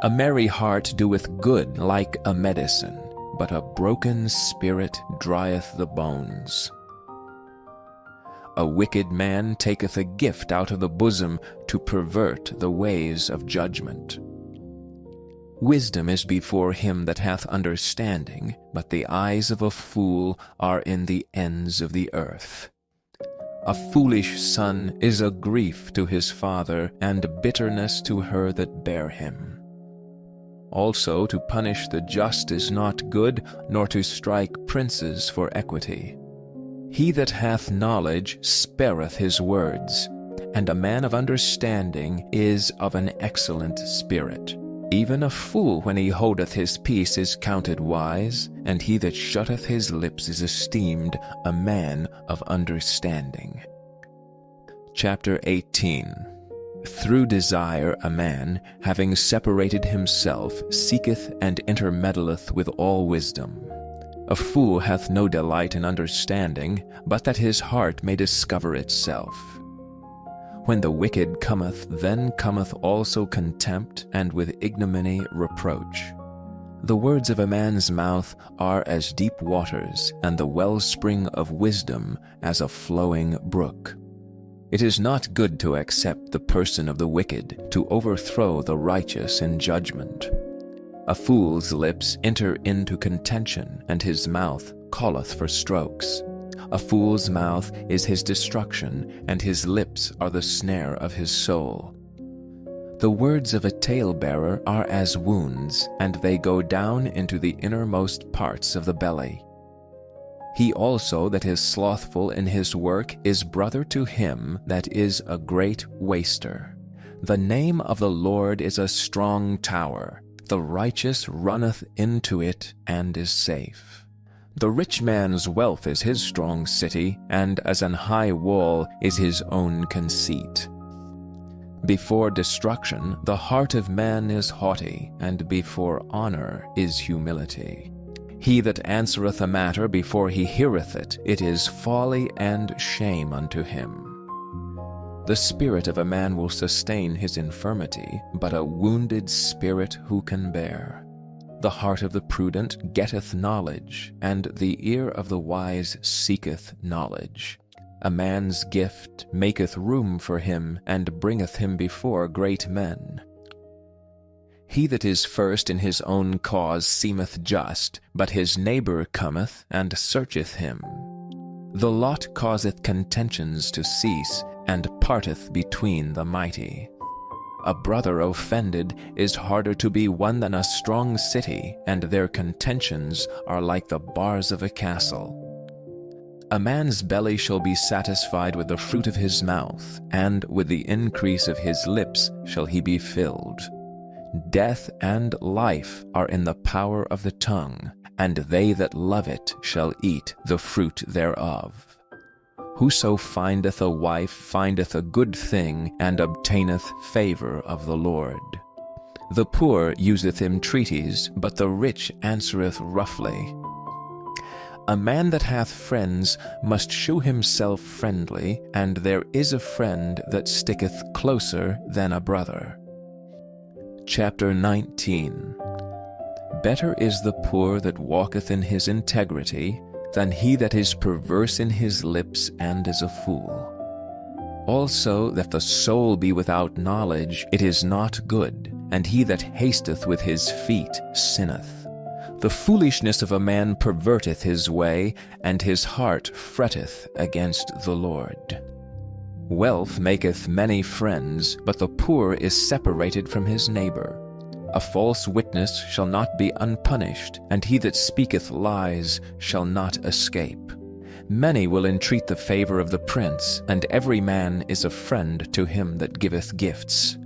A merry heart doeth good like a medicine, but a broken spirit drieth the bones. A wicked man taketh a gift out of the bosom to pervert the ways of judgment. Wisdom is before him that hath understanding, but the eyes of a fool are in the ends of the earth. A foolish son is a grief to his father, and bitterness to her that bare him. Also to punish the just is not good, nor to strike princes for equity. He that hath knowledge spareth his words, and a man of understanding is of an excellent spirit. Even a fool when he holdeth his peace is counted wise, and he that shutteth his lips is esteemed a man of understanding. Chapter 18. Through desire a man, having separated himself, seeketh and intermeddleth with all wisdom. A fool hath no delight in understanding, but that his heart may discover itself. When the wicked cometh, then cometh also contempt, and with ignominy reproach. The words of a man's mouth are as deep waters, and the wellspring of wisdom as a flowing brook. It is not good to accept the person of the wicked, to overthrow the righteous in judgment. A fool's lips enter into contention, and his mouth calleth for strokes. A fool's mouth is his destruction, and his lips are the snare of his soul. The words of a talebearer are as wounds, and they go down into the innermost parts of the belly. He also that is slothful in his work is brother to him that is a great waster. The name of the Lord is a strong tower. The righteous runneth into it and is safe. The rich man's wealth is his strong city, and as an high wall is his own conceit. Before destruction the heart of man is haughty, and before honor is humility. He that answereth a matter before he heareth it, it is folly and shame unto him. The spirit of a man will sustain his infirmity, but a wounded spirit who can bear? The heart of the prudent getteth knowledge, and the ear of the wise seeketh knowledge. A man's gift maketh room for him, and bringeth him before great men. He that is first in his own cause seemeth just, but his neighbor cometh and searcheth him. The lot causeth contentions to cease, and parteth between the mighty. A brother offended is harder to be won than a strong city, and their contentions are like the bars of a castle. A man's belly shall be satisfied with the fruit of his mouth, and with the increase of his lips shall he be filled. Death and life are in the power of the tongue, and they that love it shall eat the fruit thereof. Whoso findeth a wife findeth a good thing, and obtaineth favor of the Lord. The poor useth entreaties, but the rich answereth roughly. A man that hath friends must shew himself friendly, and there is a friend that sticketh closer than a brother. Chapter 19. Better is the poor that walketh in his integrity, than he that is perverse in his lips and is a fool. Also that the soul be without knowledge, it is not good, and he that hasteth with his feet sinneth. The foolishness of a man perverteth his way, and his heart fretteth against the Lord. Wealth maketh many friends, but the poor is separated from his neighbor. A false witness shall not be unpunished, and he that speaketh lies shall not escape. Many will entreat the favor of the prince, and every man is a friend to him that giveth gifts.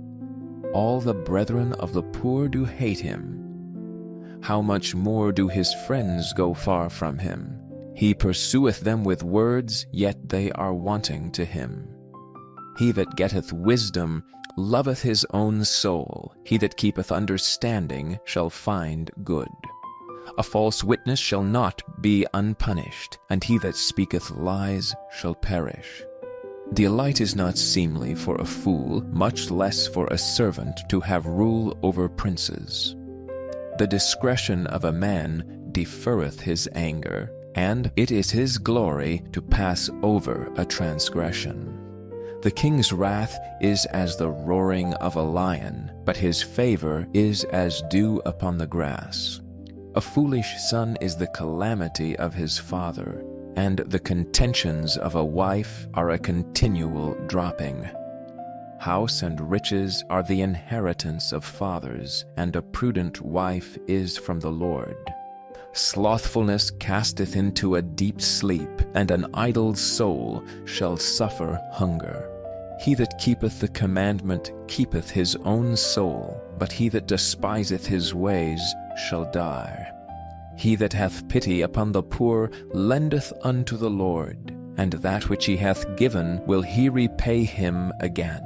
All the brethren of the poor do hate him. How much more do his friends go far from him? He pursueth them with words, yet they are wanting to him. He that getteth wisdom loveth his own soul. He that keepeth understanding shall find good. A false witness shall not be unpunished, and he that speaketh lies shall perish. Delight is not seemly for a fool, much less for a servant to have rule over princes. The discretion of a man deferreth his anger, and it is his glory to pass over a transgression. The king's wrath is as the roaring of a lion, but his favor is as dew upon the grass. A foolish son is the calamity of his father, and the contentions of a wife are a continual dropping. House and riches are the inheritance of fathers, and a prudent wife is from the Lord. Slothfulness casteth into a deep sleep, and an idle soul shall suffer hunger. He that keepeth the commandment keepeth his own soul, but he that despiseth his ways shall die. He that hath pity upon the poor lendeth unto the Lord, and that which he hath given will he repay him again.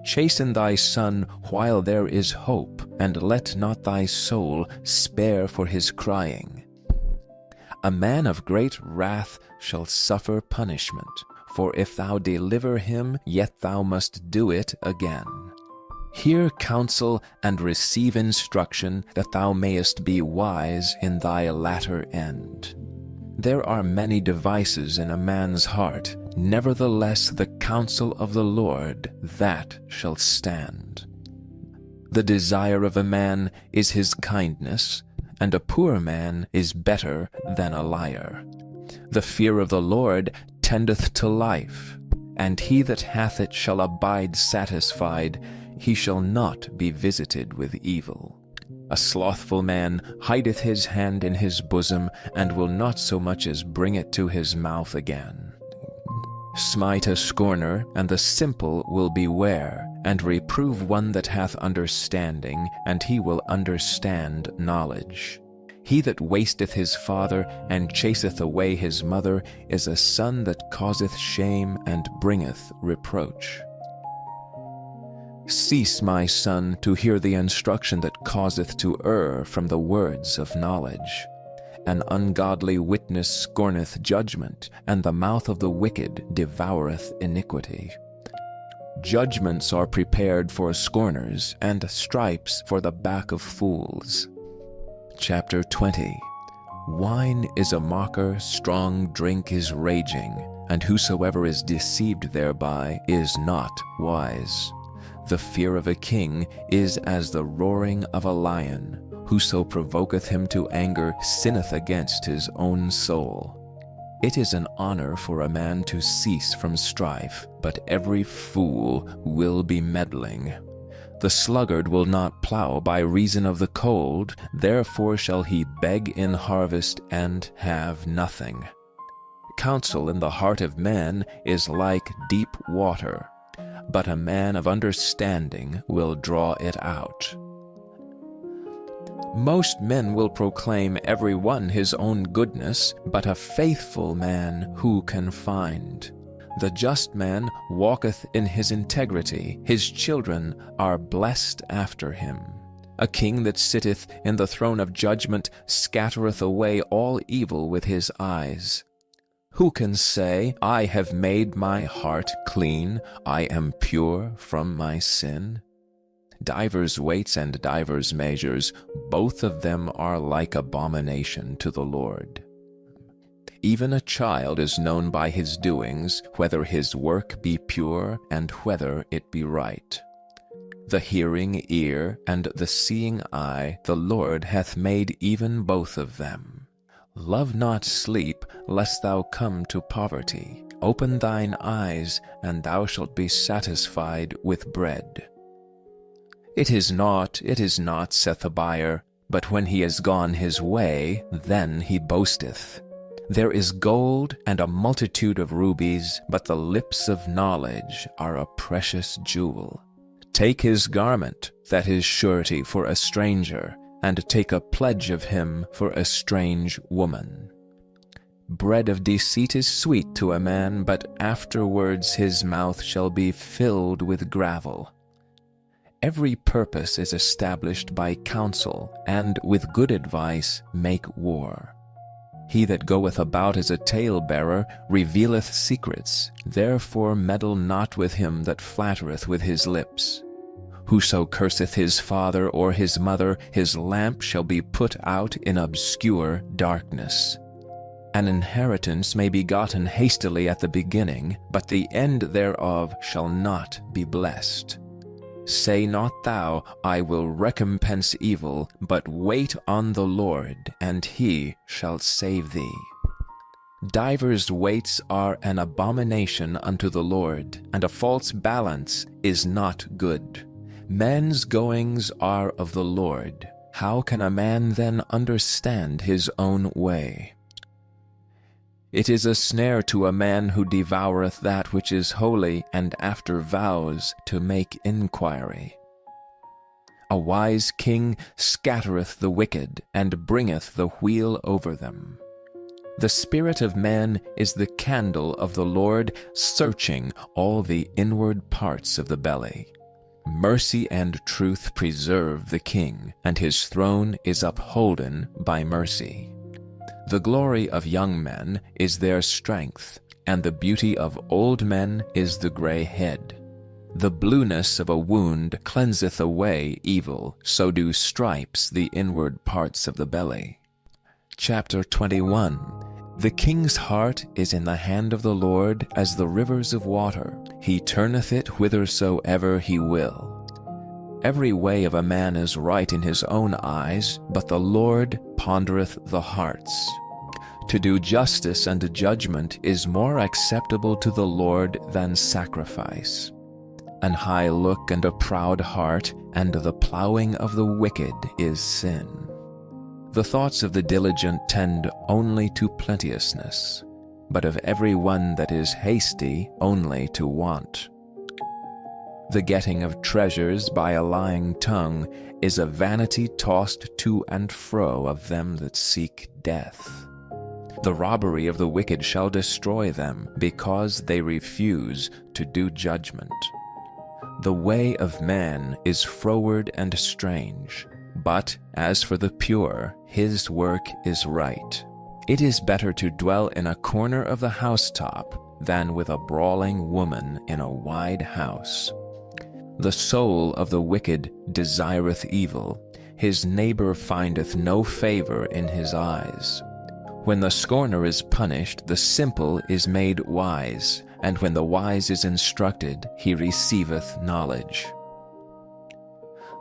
Chasten thy son while there is hope, and let not thy soul spare for his crying. A man of great wrath shall suffer punishment, for if thou deliver him, yet thou must do it again. Hear counsel and receive instruction, that thou mayest be wise in thy latter end. There are many devices in a man's heart, nevertheless the counsel of the Lord, that shall stand. The desire of a man is his kindness, and a poor man is better than a liar. The fear of the Lord tendeth to life, and he that hath it shall abide satisfied. He shall not be visited with evil. A slothful man hideth his hand in his bosom, and will not so much as bring it to his mouth again. Smite a scorner, and the simple will beware, and reprove one that hath understanding, and he will understand knowledge. He that wasteth his father, and chaseth away his mother, is a son that causeth shame, and bringeth reproach. Cease, my son, to hear the instruction that causeth to err from the words of knowledge. An ungodly witness scorneth judgment, and the mouth of the wicked devoureth iniquity. Judgments are prepared for scorners, and stripes for the back of fools. Chapter 20. Wine is a mocker, strong drink is raging, and whosoever is deceived thereby is not wise. The fear of a king is as the roaring of a lion. Whoso provoketh him to anger sinneth against his own soul. It is an honor for a man to cease from strife, but every fool will be meddling. The sluggard will not plow by reason of the cold, therefore shall he beg in harvest and have nothing. Counsel in the heart of man is like deep water, but a man of understanding will draw it out. Most men will proclaim every one his own goodness, but a faithful man who can find? The just man walketh in his integrity, his children are blessed after him. A king that sitteth in the throne of judgment scattereth away all evil with his eyes. Who can say, I have made my heart clean, I am pure from my sin? Divers weights and divers measures, both of them are like abomination to the Lord. Even a child is known by his doings, whether his work be pure and whether it be right. The hearing ear and the seeing eye the Lord hath made even both of them. Love not sleep, lest thou come to poverty. Open thine eyes, and thou shalt be satisfied with bread. It is not, saith the buyer, but when he is gone his way, then he boasteth. There is gold and a multitude of rubies, but the lips of knowledge are a precious jewel. Take his garment, that is surety for a stranger, and take a pledge of him for a strange woman. Bread of deceit is sweet to a man, but afterwards his mouth shall be filled with gravel. Every purpose is established by counsel, and with good advice make war. He that goeth about as a talebearer revealeth secrets, therefore meddle not with him that flattereth with his lips. Whoso curseth his father or his mother, his lamp shall be put out in obscure darkness. An inheritance may be gotten hastily at the beginning, but the end thereof shall not be blessed. Say not thou, I will recompense evil, but wait on the Lord, and he shall save thee. Divers weights are an abomination unto the Lord, and a false balance is not good. Men's goings are of the Lord. How can a man then understand his own way? It is a snare to a man who devoureth that which is holy, and after vows to make inquiry. A wise king scattereth the wicked, and bringeth the wheel over them. The spirit of man is the candle of the Lord, searching all the inward parts of the belly. Mercy and truth preserve the king, and his throne is upholden by mercy. The glory of young men is their strength, and the beauty of old men is the gray head. The blueness of a wound cleanseth away evil, so do stripes the inward parts of the belly. Chapter 21. The king's heart is in the hand of the Lord as the rivers of water. He turneth it whithersoever he will. Every way of a man is right in his own eyes, but the Lord pondereth the hearts. To do justice and judgment is more acceptable to the Lord than sacrifice. An high look and a proud heart, and the plowing of the wicked is sin. The thoughts of the diligent tend only to plenteousness, but of every one that is hasty only to want. The getting of treasures by a lying tongue is a vanity tossed to and fro of them that seek death. The robbery of the wicked shall destroy them, because they refuse to do judgment. The way of man is froward and strange, but as for the pure, his work is right. It is better to dwell in a corner of the housetop than with a brawling woman in a wide house. The soul of the wicked desireth evil. His neighbor findeth no favor in his eyes. When the scorner is punished, the simple is made wise, and when the wise is instructed, he receiveth knowledge.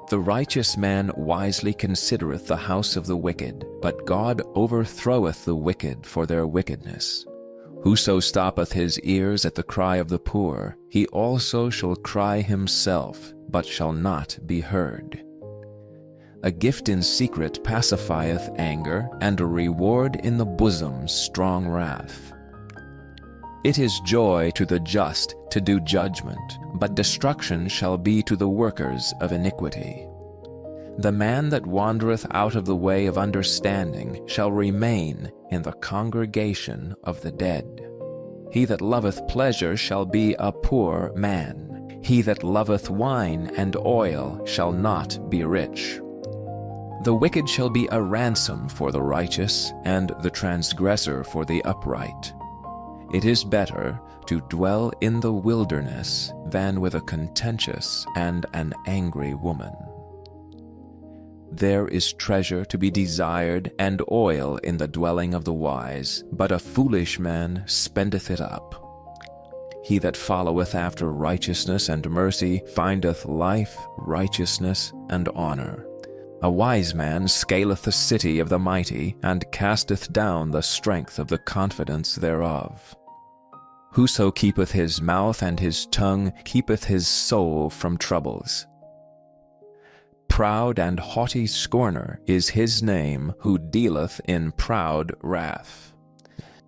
The righteous man wisely considereth the house of the wicked, but God overthroweth the wicked for their wickedness. Whoso stoppeth his ears at the cry of the poor, he also shall cry himself, but shall not be heard. A gift in secret pacifieth anger, and a reward in the bosom strong wrath. It is joy to the just to do judgment, but destruction shall be to the workers of iniquity. The man that wandereth out of the way of understanding shall remain in the congregation of the dead. He that loveth pleasure shall be a poor man. He that loveth wine and oil shall not be rich. The wicked shall be a ransom for the righteous, and the transgressor for the upright. It is better to dwell in the wilderness than with a contentious and an angry woman. There is treasure to be desired and oil in the dwelling of the wise, but a foolish man spendeth it up. He that followeth after righteousness and mercy findeth life, righteousness, and honor. A wise man scaleth the city of the mighty, and casteth down the strength of the confidence thereof. Whoso keepeth his mouth and his tongue keepeth his soul from troubles. Proud and haughty scorner is his name who dealeth in proud wrath.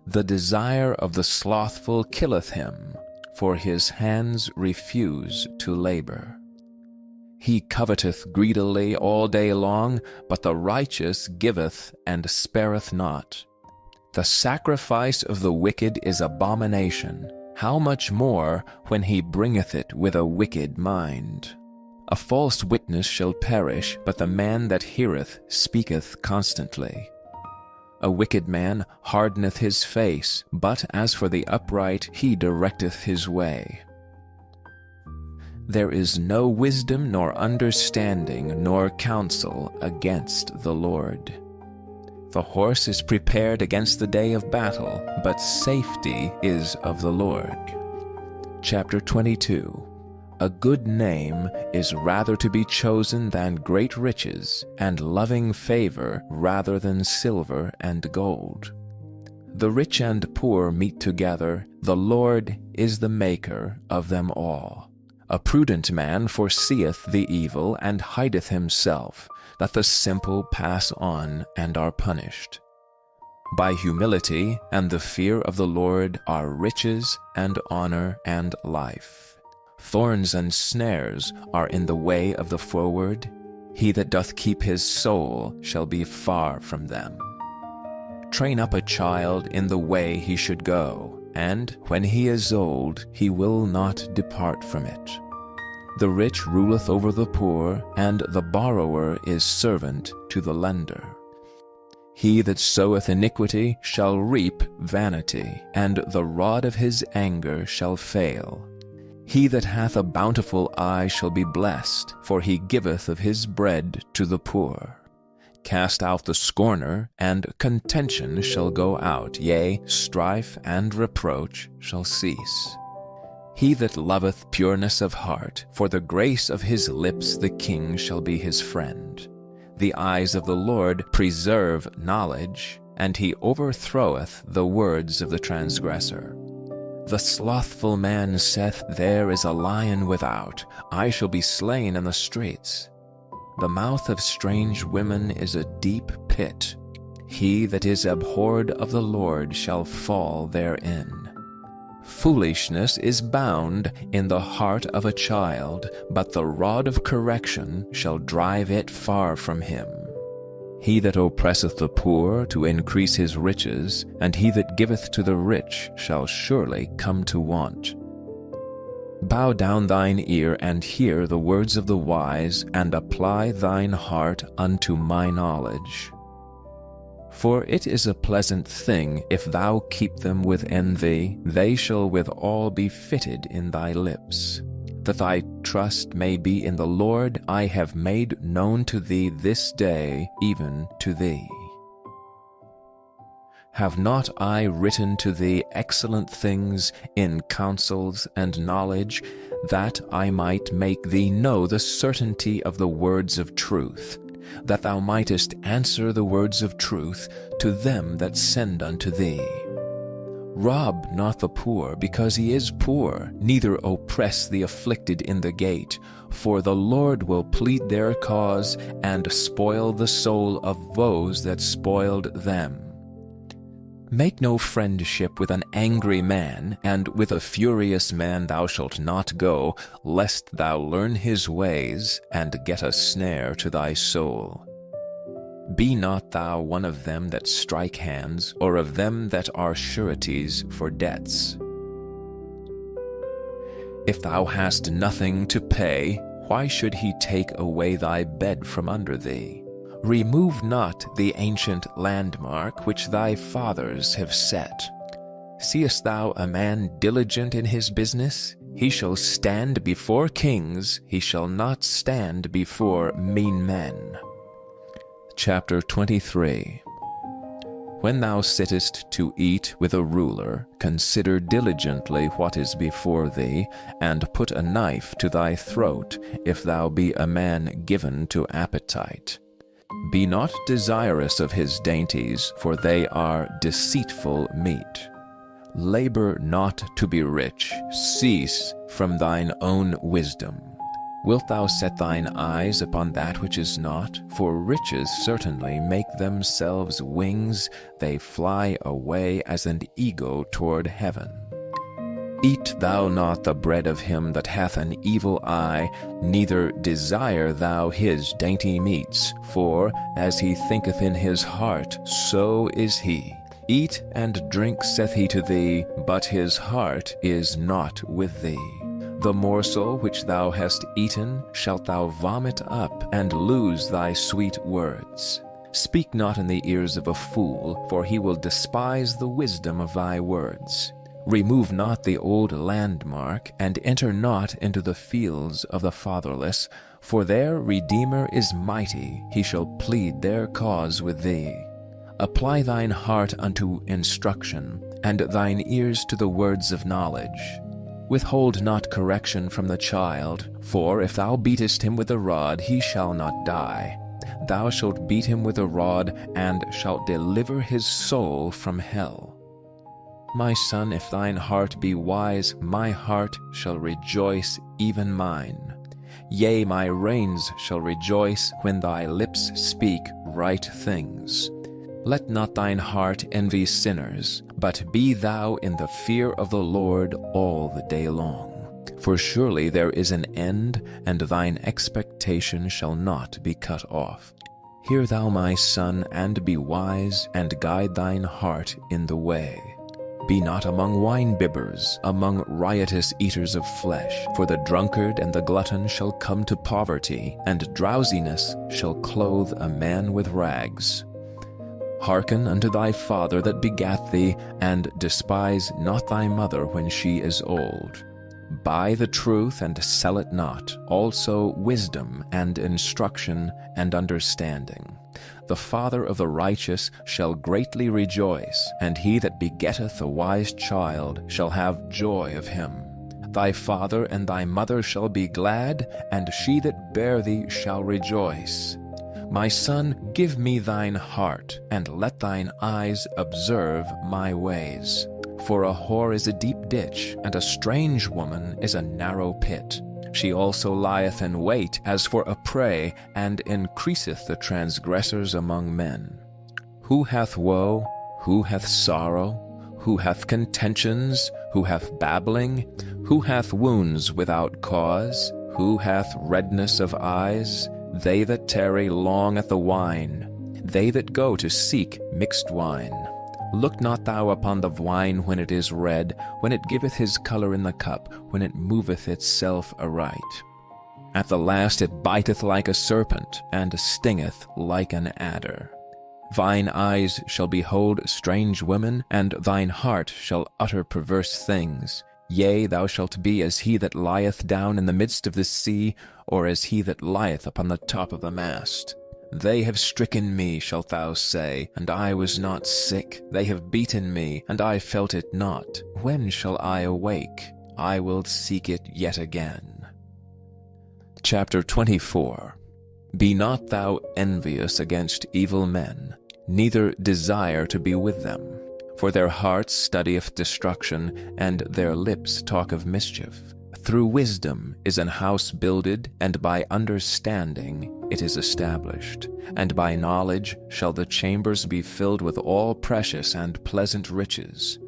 The desire of the slothful killeth him, for his hands refuse to labor. He coveteth greedily all day long, but the righteous giveth and spareth not. The sacrifice of the wicked is abomination. How much more when he bringeth it with a wicked mind? A false witness shall perish, but the man that heareth speaketh constantly. A wicked man hardeneth his face, but as for the upright he directeth his way. There is no wisdom nor understanding nor counsel against the Lord. The horse is prepared against the day of battle, but safety is of the Lord. Chapter 22. A good name is rather to be chosen than great riches, and loving favor rather than silver and gold. The rich and poor meet together, the Lord is the maker of them all. A prudent man foreseeth the evil, and hideth himself, that the simple pass on and are punished. By humility and the fear of the Lord are riches and honor and life. Thorns and snares are in the way of the froward. He that doth keep his soul shall be far from them. Train up a child in the way he should go, and when he is old he will not depart from it. The rich ruleth over the poor, and the borrower is servant to the lender. He that soweth iniquity shall reap vanity, and the rod of his anger shall fail. He that hath a bountiful eye shall be blessed, for he giveth of his bread to the poor. Cast out the scorner, and contention shall go out, yea, strife and reproach shall cease. He that loveth pureness of heart, for the grace of his lips the king shall be his friend. The eyes of the Lord preserve knowledge, and he overthroweth the words of the transgressor. The slothful man saith, There is a lion without, I shall be slain in the streets. The mouth of strange women is a deep pit. He that is abhorred of the Lord shall fall therein. Foolishness is bound in the heart of a child, but the rod of correction shall drive it far from him. He that oppresseth the poor to increase his riches, and he that giveth to the rich shall surely come to want. Bow down thine ear and hear the words of the wise, and apply thine heart unto my knowledge. For it is a pleasant thing if thou keep them within thee, they shall withal be fitted in thy lips. That thy trust may be in the Lord, I have made known to thee this day, even to thee. Have not I written to thee excellent things in counsels and knowledge, that I might make thee know the certainty of the words of truth, that thou mightest answer the words of truth to them that send unto thee? Rob not the poor because he is poor, neither oppress the afflicted in the gate, for the Lord will plead their cause and spoil the soul of those that spoiled them. Make no friendship with an angry man, and with a furious man thou shalt not go, lest thou learn his ways, and get a snare to thy soul. Be not thou one of them that strike hands, or of them that are sureties for debts. If thou hast nothing to pay, why should he take away thy bed from under thee? Remove not the ancient landmark which thy fathers have set. Seest thou a man diligent in his business? He shall stand before kings, he shall not stand before mean men. Chapter 23. When thou sittest to eat with a ruler, consider diligently what is before thee, and put a knife to thy throat, if thou be a man given to appetite. Be not desirous of his dainties, for they are deceitful meat. Labor not to be rich, cease from thine own wisdom. Wilt thou set thine eyes upon that which is not? For riches certainly make themselves wings, they fly away as an eagle toward heaven. Eat thou not the bread of him that hath an evil eye, neither desire thou his dainty meats, for as he thinketh in his heart, so is he. Eat and drink, saith he to thee, but his heart is not with thee. The morsel which thou hast eaten shalt thou vomit up, and lose thy sweet words. Speak not in the ears of a fool, for he will despise the wisdom of thy words. Remove not the old landmark, and enter not into the fields of the fatherless, for their Redeemer is mighty, he shall plead their cause with thee. Apply thine heart unto instruction, and thine ears to the words of knowledge. Withhold not correction from the child, for if thou beatest him with a rod, he shall not die. Thou shalt beat him with a rod, and shalt deliver his soul from hell. My son, if thine heart be wise, my heart shall rejoice, even mine. Yea, my reins shall rejoice when thy lips speak right things. Let not thine heart envy sinners, but be thou in the fear of the Lord all the day long. For surely there is an end, and thine expectation shall not be cut off. Hear thou, my son, and be wise, and guide thine heart in the way. Be not among wine-bibbers, among riotous eaters of flesh, for the drunkard and the glutton shall come to poverty, and drowsiness shall clothe a man with rags. Hearken unto thy father that begat thee, and despise not thy mother when she is old. Buy the truth and sell it not, also wisdom and instruction and understanding. The father of the righteous shall greatly rejoice, and he that begetteth a wise child shall have joy of him. Thy father and thy mother shall be glad, and she that bare thee shall rejoice. My son, give me thine heart, and let thine eyes observe my ways. For a whore is a deep ditch, and a strange woman is a narrow pit. She also lieth in wait as for a prey, and increaseth the transgressors among men. Who hath woe? Who hath sorrow? Who hath contentions? Who hath babbling? Who hath wounds without cause? Who hath redness of eyes? They that tarry long at the wine, they that go to seek mixed wine. Look not thou upon the wine when it is red, when it giveth his color in the cup, when it moveth itself aright. At the last it biteth like a serpent, and stingeth like an adder. Thine eyes shall behold strange women, and thine heart shall utter perverse things. Yea, thou shalt be as he that lieth down in the midst of the sea, or as he that lieth upon the top of the mast. They have stricken me, shalt thou say, and I was not sick. They have beaten me, and I felt it not. When shall I awake? I will seek it yet again. Chapter 24. Be not thou envious against evil men, neither desire to be with them. For their heart studieth destruction, and their lips talk of mischief. Through wisdom is an house builded, and by understanding it is established, and by knowledge shall the chambers be filled with all precious and pleasant riches.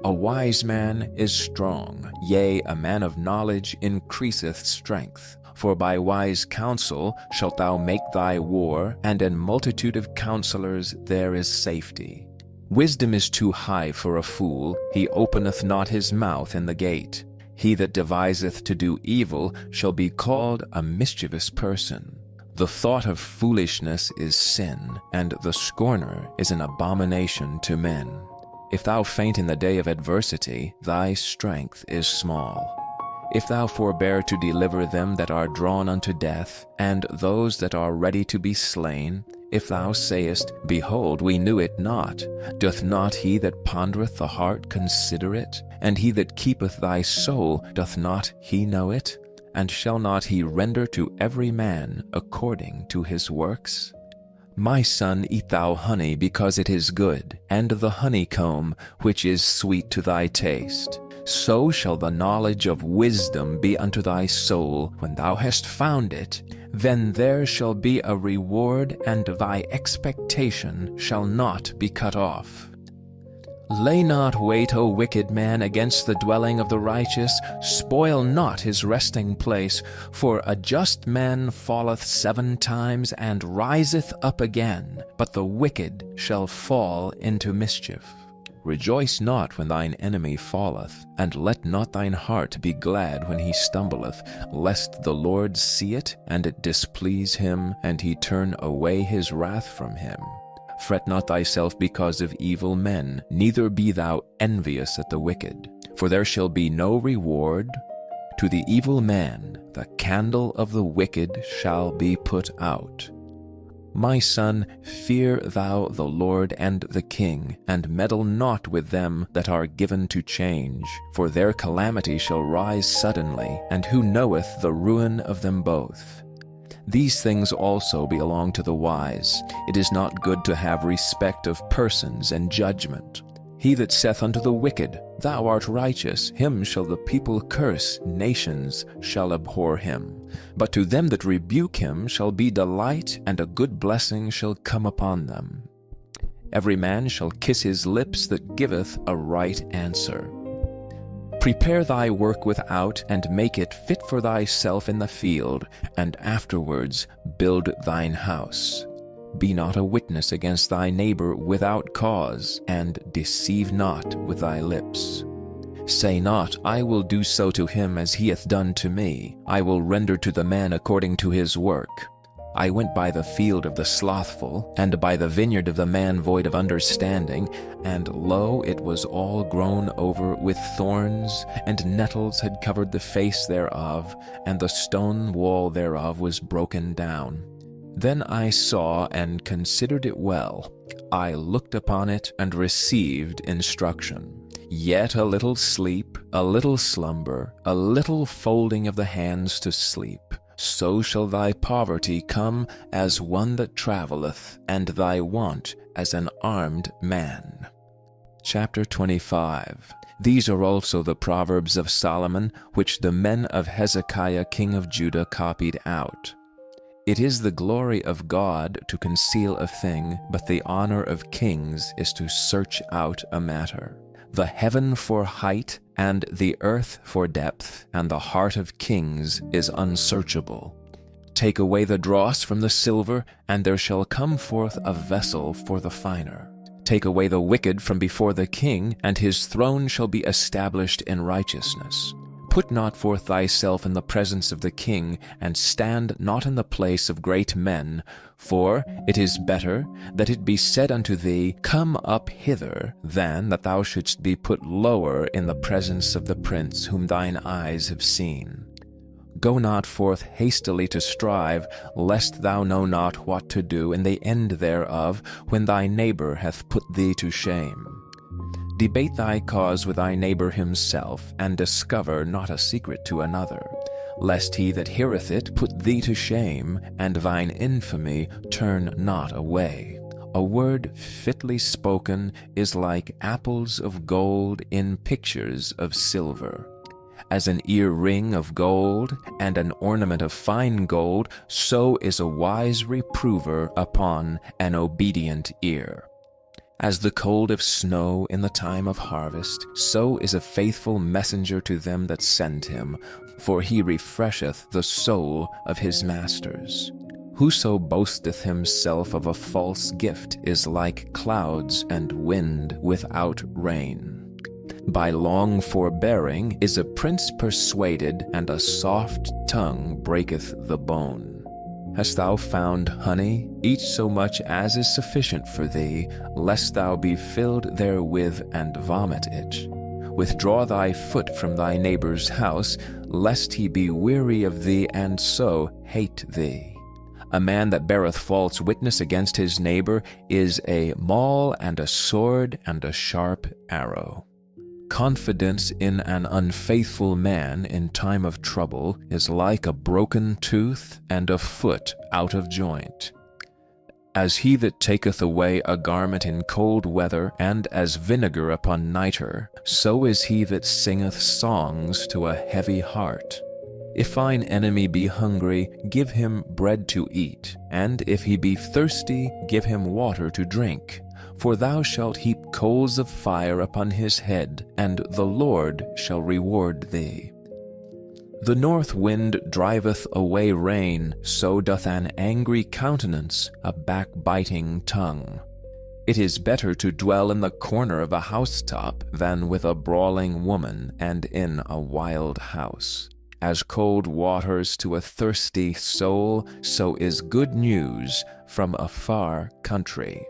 A wise man is strong, yea, a man of knowledge increaseth strength. For by wise counsel shalt thou make thy war, and in multitude of counselors there is safety. Wisdom is too high for a fool, he openeth not his mouth in the gate. He that deviseth to do evil shall be called a mischievous person. The thought of foolishness is sin, and the scorner is an abomination to men. If thou faint in the day of adversity, thy strength is small. If thou forbear to deliver them that are drawn unto death, and those that are ready to be slain, if thou sayest, Behold, we knew it not, doth not he that pondereth the heart consider it? And he that keepeth thy soul, doth not he know it? And shall not he render to every man according to his works? My son, eat thou honey, because it is good, and the honeycomb, which is sweet to thy taste. So shall the knowledge of wisdom be unto thy soul. When thou hast found it, then there shall be a reward, and thy expectation shall not be cut off. Lay not wait, O wicked man, against the dwelling of the righteous. Spoil not his resting place. For a just man falleth 7 times, and riseth up again, but the wicked shall fall into mischief. Rejoice not when thine enemy falleth, and let not thine heart be glad when he stumbleth, lest the Lord see it, and it displease him, and he turn away his wrath from him. Fret not thyself because of evil men, neither be thou envious at the wicked. For there shall be no reward to the evil man. The candle of the wicked shall be put out. My son, fear thou the Lord and the king, and meddle not with them that are given to change. For their calamity shall rise suddenly, and who knoweth the ruin of them both? These things also belong to the wise. It is not good to have respect of persons and judgment. He that saith unto the wicked, Thou art righteous, him shall the people curse, nations shall abhor him. But to them that rebuke him shall be delight, and a good blessing shall come upon them. Every man shall kiss his lips that giveth a right answer. Prepare thy work without, and make it fit for thyself in the field, and afterwards build thine house. Be not a witness against thy neighbor without cause, and deceive not with thy lips. Say not, I will do so to him as he hath done to me. I will render to the man according to his work. I went by the field of the slothful, and by the vineyard of the man void of understanding, and lo, it was all grown over with thorns, and nettles had covered the face thereof, and the stone wall thereof was broken down. Then I saw and considered it well. I looked upon it and received instruction. Yet a little sleep, a little slumber, a little folding of the hands to sleep. So shall thy poverty come as one that travelleth, and thy want as an armed man. Chapter 25. These are also the Proverbs of Solomon, which the men of Hezekiah king of Judah copied out. It is the glory of God to conceal a thing, but the honor of kings is to search out a matter. The heaven for height, and the earth for depth, and the heart of kings is unsearchable. Take away the dross from the silver, and there shall come forth a vessel for the finer. Take away the wicked from before the king, and his throne shall be established in righteousness. Put not forth thyself in the presence of the king, and stand not in the place of great men, for it is better that it be said unto thee, Come up hither, than that thou shouldst be put lower in the presence of the prince whom thine eyes have seen. Go not forth hastily to strive, lest thou know not what to do in the end thereof, when thy neighbor hath put thee to shame. Debate thy cause with thy neighbor himself, and discover not a secret to another, lest he that heareth it put thee to shame, and thine infamy turn not away. A word fitly spoken is like apples of gold in pictures of silver. as an ear-ring of gold, and an ornament of fine gold, so is a wise reprover upon an obedient ear. As the cold of snow in the time of harvest, so is a faithful messenger to them that send him, for he refresheth the soul of his masters. Whoso boasteth himself of a false gift is like clouds and wind without rain. By long forbearing is a prince persuaded, and a soft tongue breaketh the bone. Hast thou found honey? Eat so much as is sufficient for thee, lest thou be filled therewith and vomit it. Withdraw thy foot from thy neighbor's house, lest he be weary of thee and so hate thee. A man that beareth false witness against his neighbor is a maul and a sword and a sharp arrow. Confidence in an unfaithful man in time of trouble is like a broken tooth and a foot out of joint. As he that taketh away a garment in cold weather, and as vinegar upon nitre, so is he that singeth songs to a heavy heart. If thine enemy be hungry, give him bread to eat, and if he be thirsty, give him water to drink. For thou shalt heap coals of fire upon his head, and the Lord shall reward thee. The north wind driveth away rain, so doth an angry countenance a backbiting tongue. It is better to dwell in the corner of a housetop than with a brawling woman and in a wild house. As cold waters to a thirsty soul, so is good news from a far country.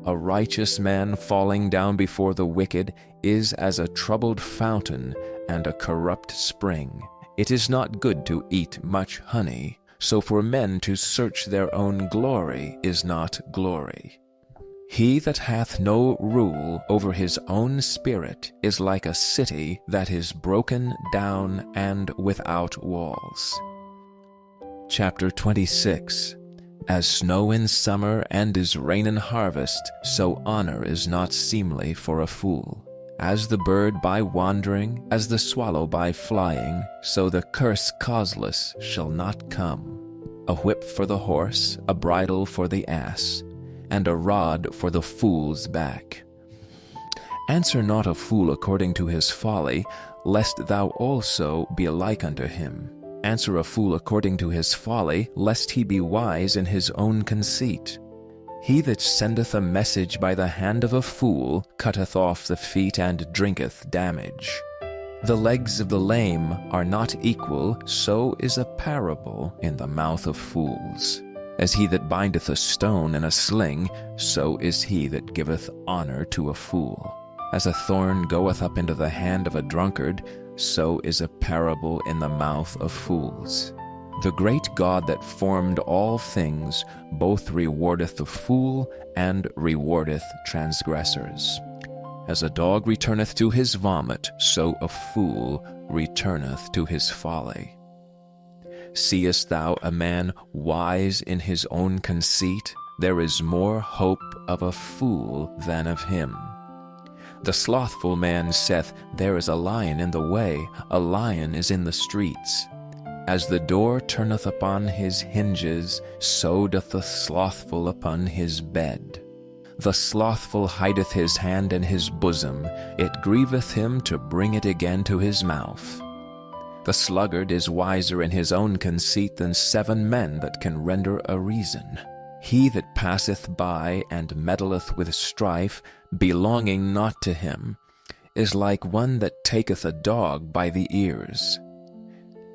A righteous man falling down before the wicked is as a troubled fountain and a corrupt spring. It is not good to eat much honey, so for men to search their own glory is not glory. He that hath no rule over his own spirit is like a city that is broken down and without walls. Chapter 26. As snow in summer and is rain in harvest, so honor is not seemly for a fool. As the bird by wandering, as the swallow by flying, so the curse causeless shall not come. A whip for the horse, a bridle for the ass, and a rod for the fool's back. Answer not a fool according to his folly, lest thou also be like unto him. Answer a fool according to his folly, lest he be wise in his own conceit. He that sendeth a message by the hand of a fool cutteth off the feet and drinketh damage. The legs of the lame are not equal, so is a parable in the mouth of fools. As he that bindeth a stone in a sling, so is he that giveth honor to a fool. As a thorn goeth up into the hand of a drunkard, so is a parable in the mouth of fools. The great God that formed all things both rewardeth the fool and rewardeth transgressors. As a dog returneth to his vomit, so a fool returneth to his folly. Seest thou a man wise in his own conceit? There is more hope of a fool than of him. The slothful man saith, There is a lion in the way, a lion is in the streets. As the door turneth upon his hinges, so doth the slothful upon his bed. The slothful hideth his hand in his bosom, it grieveth him to bring it again to his mouth. The sluggard is wiser in his own conceit than 7 men that can render a reason. He that passeth by and meddleth with strife, belonging not to him, is like one that taketh a dog by the ears.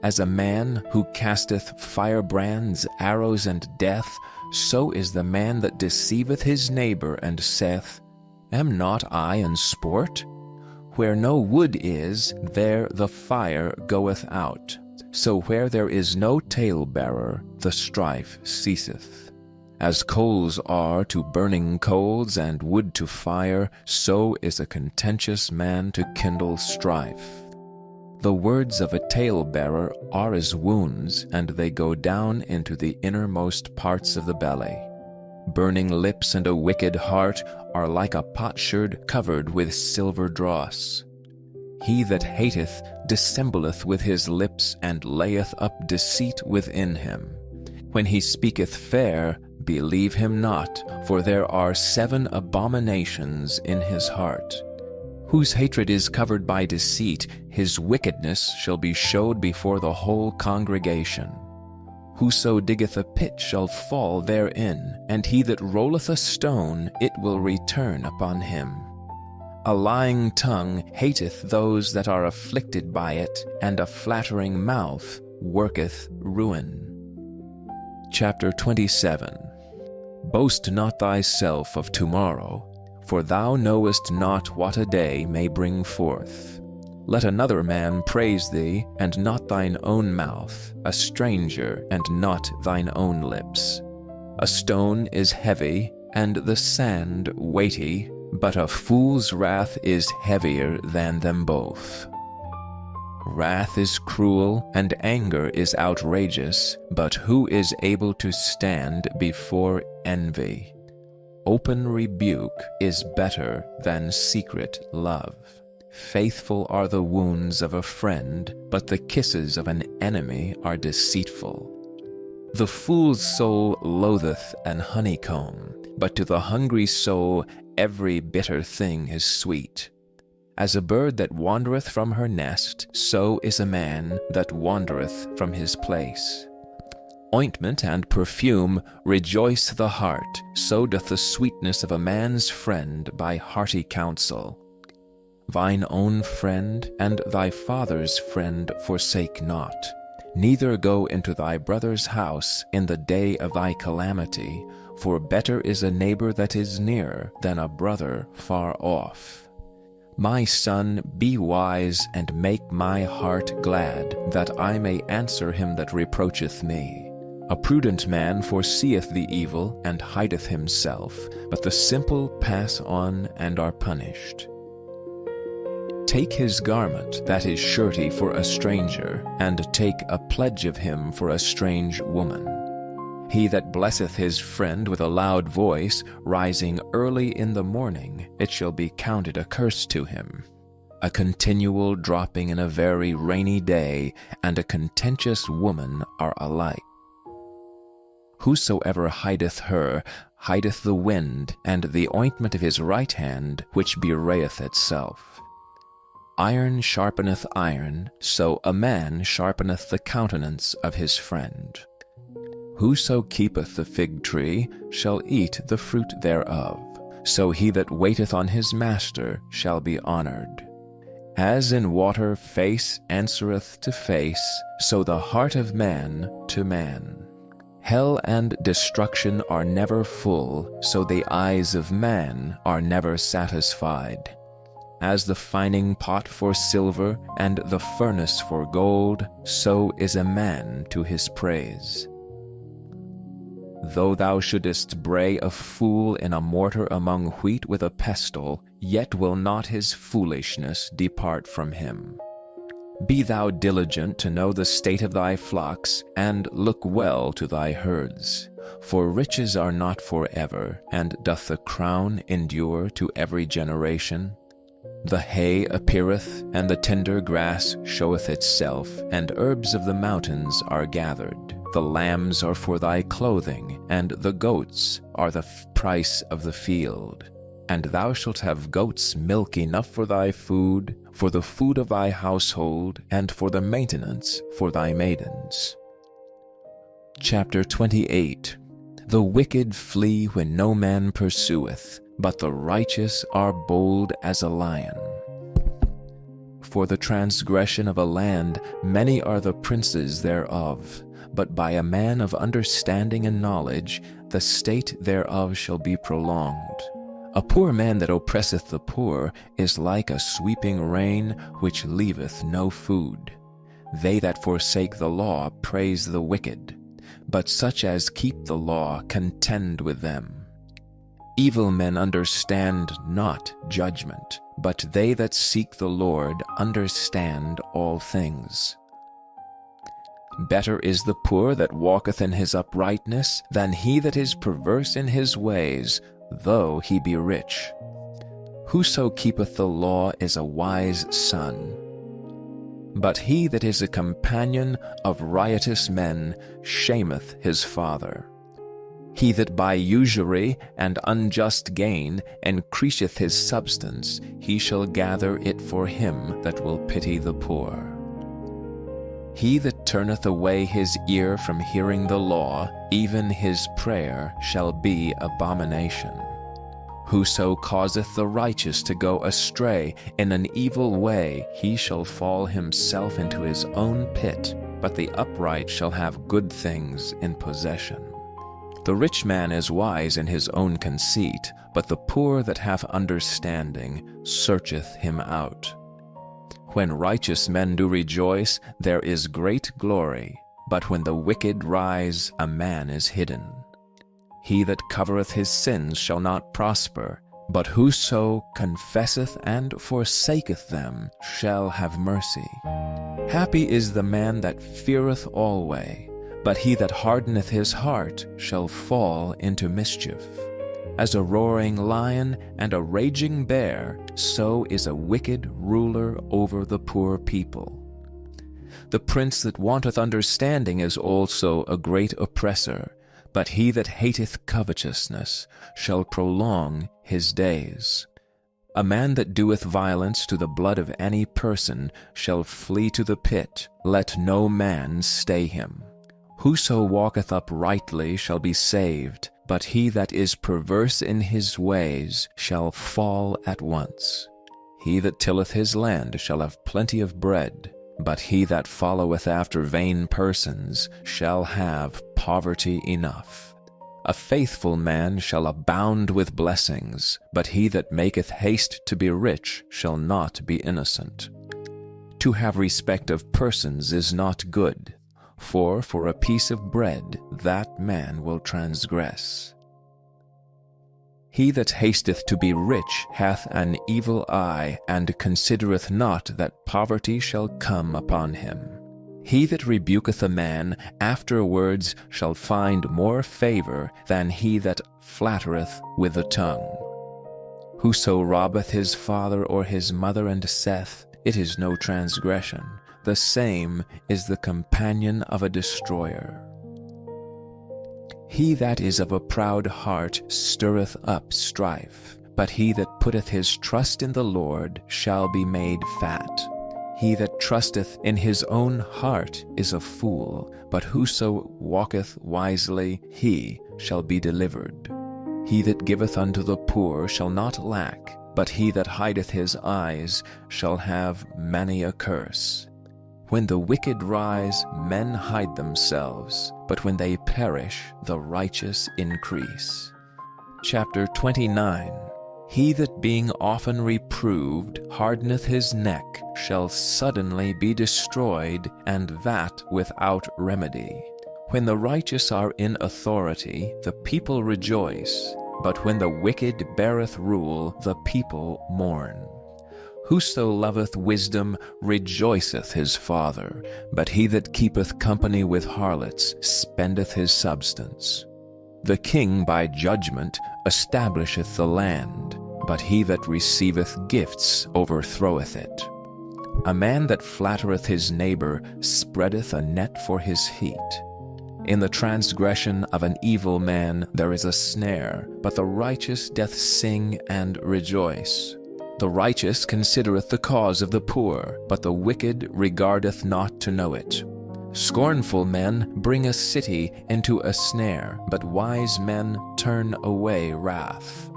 As a man who casteth firebrands, arrows, and death, so is the man that deceiveth his neighbor, and saith, Am not I in sport? Where no wood is, there the fire goeth out. So where there is no talebearer, the strife ceaseth. As coals are to burning coals, and wood to fire, so is a contentious man to kindle strife. The words of a talebearer are as wounds, and they go down into the innermost parts of the belly. Burning lips and a wicked heart are like a potsherd covered with silver dross. He that hateth dissembleth with his lips, and layeth up deceit within him. When he speaketh fair, believe him not, for there are 7 abominations in his heart. Whose hatred is covered by deceit, his wickedness shall be showed before the whole congregation. Whoso diggeth a pit shall fall therein, and he that rolleth a stone, it will return upon him. A lying tongue hateth those that are afflicted by it, and a flattering mouth worketh ruin. Chapter 27. Boast not thyself of tomorrow, for thou knowest not what a day may bring forth. Let another man praise thee, and not thine own mouth, a stranger, and not thine own lips. A stone is heavy, and the sand weighty, but a fool's wrath is heavier than them both. Wrath is cruel, and anger is outrageous, but who is able to stand before envy? Open rebuke is better than secret love. Faithful are the wounds of a friend, but the kisses of an enemy are deceitful. The fool's soul loatheth an honeycomb, but to the hungry soul every bitter thing is sweet. As a bird that wandereth from her nest, so is a man that wandereth from his place. Ointment and perfume rejoice the heart, so doth the sweetness of a man's friend by hearty counsel. Thine own friend and thy father's friend forsake not, neither go into thy brother's house in the day of thy calamity, for better is a neighbor that is near than a brother far off. My son, be wise, and make my heart glad, that I may answer him that reproacheth me. A prudent man foreseeth the evil, and hideth himself, but the simple pass on and are punished. Take his garment that is surety for a stranger, and take a pledge of him for a strange woman. He that blesseth his friend with a loud voice, rising early in the morning, it shall be counted a curse to him. A continual dropping in a very rainy day, and a contentious woman are alike. Whosoever hideth her, hideth the wind, and the ointment of his right hand, which bewrayeth itself. Iron sharpeneth iron, so a man sharpeneth the countenance of his friend. Whoso keepeth the fig tree shall eat the fruit thereof, so he that waiteth on his master shall be honored. As in water face answereth to face, so the heart of man to man. Hell and destruction are never full, so the eyes of man are never satisfied. As the fining pot for silver, and the furnace for gold, so is a man to his praise. Though thou shouldest bray a fool in a mortar among wheat with a pestle, yet will not his foolishness depart from him. Be thou diligent to know the state of thy flocks, and look well to thy herds. For riches are not forever, and doth the crown endure to every generation? The hay appeareth, and the tender grass showeth itself, and herbs of the mountains are gathered. The lambs are for thy clothing, and the goats are the price of the field. And thou shalt have goats' milk enough for thy food, for the food of thy household, and for the maintenance for thy maidens. Chapter 28. The wicked flee when no man pursueth, but the righteous are bold as a lion. For the transgression of a land many are the princes thereof, but by a man of understanding and knowledge the state thereof shall be prolonged. A poor man that oppresseth the poor is like a sweeping rain which leaveth no food. They that forsake the law praise the wicked, but such as keep the law contend with them. Evil men understand not judgment, but they that seek the Lord understand all things. Better is the poor that walketh in his uprightness than he that is perverse in his ways, though he be rich. Whoso keepeth the law is a wise son. But he that is a companion of riotous men shameth his father. He that by usury and unjust gain increaseth his substance, he shall gather it for him that will pity the poor. He that turneth away his ear from hearing the law, even his prayer shall be abomination. Whoso causeth the righteous to go astray in an evil way, he shall fall himself into his own pit, but the upright shall have good things in possession. The rich man is wise in his own conceit, but the poor that hath understanding searcheth him out. When righteous men do rejoice, there is great glory, but when the wicked rise, a man is hidden. He that covereth his sins shall not prosper, but whoso confesseth and forsaketh them shall have mercy. Happy is the man that feareth alway, but he that hardeneth his heart shall fall into mischief. As a roaring lion and a raging bear, so is a wicked ruler over the poor people. The prince that wanteth understanding is also a great oppressor, but he that hateth covetousness shall prolong his days. A man that doeth violence to the blood of any person shall flee to the pit. Let no man stay him. Whoso walketh uprightly shall be saved, but he that is perverse in his ways shall fall at once. He that tilleth his land shall have plenty of bread, but he that followeth after vain persons shall have poverty enough. A faithful man shall abound with blessings, but he that maketh haste to be rich shall not be innocent. To have respect of persons is not good, for a piece of bread that man will transgress. He that hasteth to be rich hath an evil eye, and considereth not that poverty shall come upon him. He that rebuketh a man afterwards shall find more favor than he that flattereth with the tongue. Whoso robbeth his father or his mother and saith, It is no transgression, the same is the companion of a destroyer. He that is of a proud heart stirreth up strife, but he that putteth his trust in the Lord shall be made fat. He that trusteth in his own heart is a fool, but whoso walketh wisely, he shall be delivered. He that giveth unto the poor shall not lack, but he that hideth his eyes shall have many a curse. When the wicked rise, men hide themselves, but when they perish, the righteous increase. Chapter 29. He that being often reproved hardeneth his neck shall suddenly be destroyed, and that without remedy. When the righteous are in authority, the people rejoice, but when the wicked beareth rule, the people mourn. Whoso loveth wisdom rejoiceth his father, but he that keepeth company with harlots spendeth his substance. The king by judgment establisheth the land, but he that receiveth gifts overthroweth it. A man that flattereth his neighbor spreadeth a net for his feet. In the transgression of an evil man there is a snare, but the righteous doth sing and rejoice. The righteous considereth the cause of the poor, but the wicked regardeth not to know it. Scornful men bring a city into a snare, but wise men turn away wrath.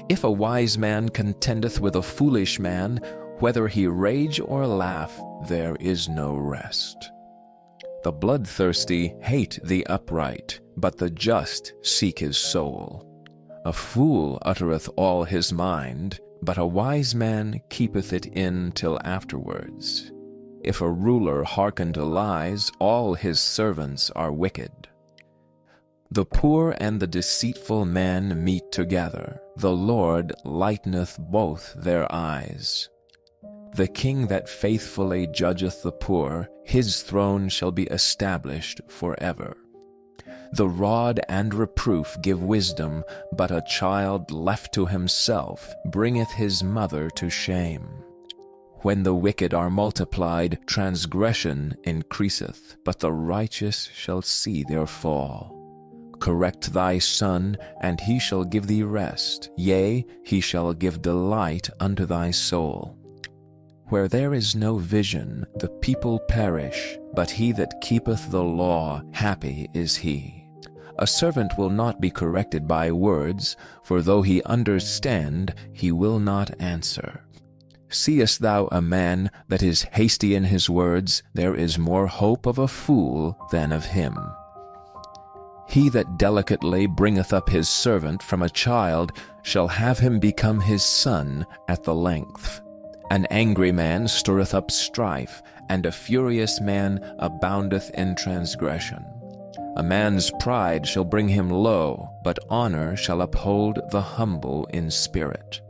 If a wise man contendeth with a foolish man, whether he rage or laugh, there is no rest. The bloodthirsty hate the upright, but the just seek his soul. A fool uttereth all his mind, but a wise man keepeth it in till afterwards. If a ruler hearken to lies, all his servants are wicked. The poor and the deceitful man meet together. The Lord lighteneth both their eyes. The king that faithfully judgeth the poor, his throne shall be established forever. The rod and reproof give wisdom, but a child left to himself bringeth his mother to shame. When the wicked are multiplied, transgression increaseth, but the righteous shall see their fall. Correct thy son, and he shall give thee rest, yea, he shall give delight unto thy soul. Where there is no vision, the people perish, but he that keepeth the law, happy is he. A servant will not be corrected by words, for though he understand, he will not answer. Seest thou a man that is hasty in his words? There is more hope of a fool than of him. He that delicately bringeth up his servant from a child shall have him become his son at the length. An angry man stirreth up strife, and a furious man aboundeth in transgression. A man's pride shall bring him low, but honor shall uphold the humble in spirit.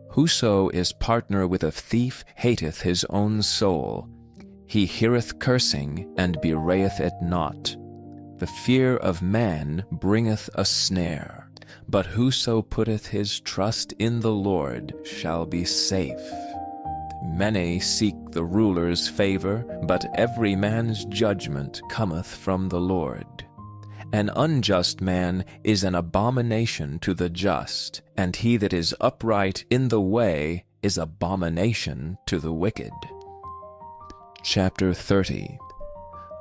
Whoso is partner with a thief hateth his own soul. He heareth cursing, and bewrayeth it not. The fear of man bringeth a snare, but whoso putteth his trust in the Lord shall be safe. Many seek the ruler's favor, but every man's judgment cometh from the Lord. An unjust man is an abomination to the just, and he that is upright in the way is abomination to the wicked. Chapter 30.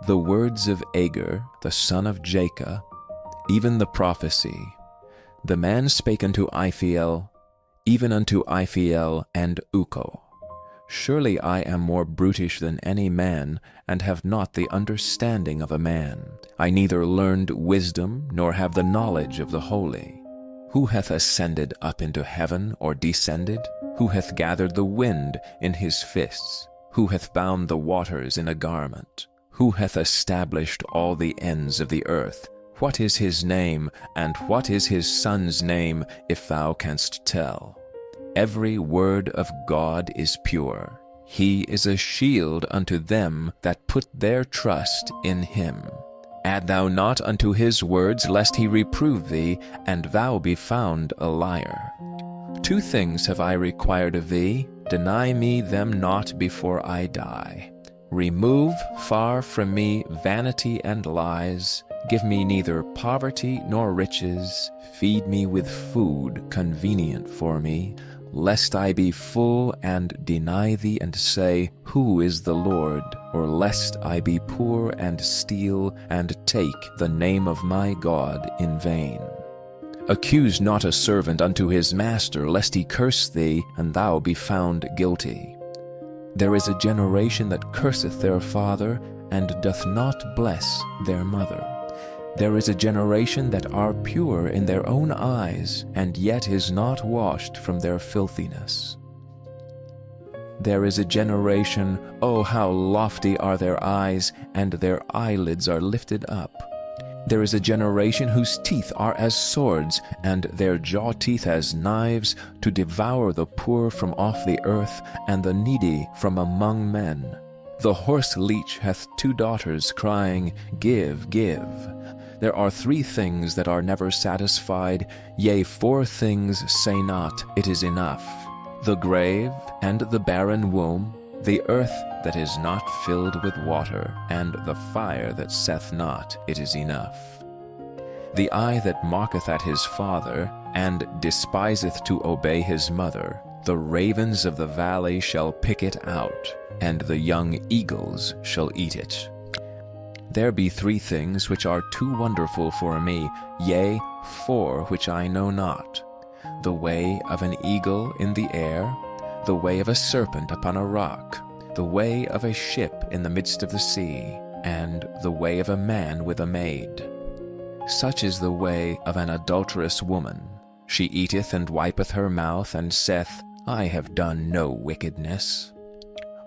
The words of Agur, the son of Jacob, even the prophecy. The man spake unto Iphiel, even unto Iphiel and Ukko. Surely I am more brutish than any man, and have not the understanding of a man. I neither learned wisdom, nor have the knowledge of the holy. Who hath ascended up into heaven, or descended? Who hath gathered the wind in his fists? Who hath bound the waters in a garment? Who hath established all the ends of the earth? What is his name, and what is his son's name, if thou canst tell? Every word of God is pure. He is a shield unto them that put their trust in him. Add thou not unto his words, lest he reprove thee, and thou be found a liar. 2 things have I required of thee, deny me them not before I die. Remove far from me vanity and lies. Give me neither poverty nor riches. Feed me with food convenient for me, lest I be full and deny thee and say, Who is the Lord? Or lest I be poor and steal and take the name of my God in vain. Accuse not a servant unto his master, lest he curse thee, and thou be found guilty. There is a generation that curseth their father, and doth not bless their mother. There is a generation that are pure in their own eyes, and yet is not washed from their filthiness. There is a generation, oh, how lofty are their eyes, and their eyelids are lifted up. There is a generation whose teeth are as swords, and their jaw teeth as knives, to devour the poor from off the earth, and the needy from among men. The horse leech hath 2 daughters, crying, Give, give. There are 3 things that are never satisfied, yea, 4 things say not, It is enough. The grave and the barren womb, the earth that is not filled with water, and the fire that saith not, It is enough. The eye that mocketh at his father, and despiseth to obey his mother, the ravens of the valley shall pick it out, and the young eagles shall eat it. There be 3 things which are too wonderful for me, yea, 4 which I know not. The way of an eagle in the air, the way of a serpent upon a rock, the way of a ship in the midst of the sea, and the way of a man with a maid. Such is the way of an adulterous woman. She eateth and wipeth her mouth, and saith, I have done no wickedness.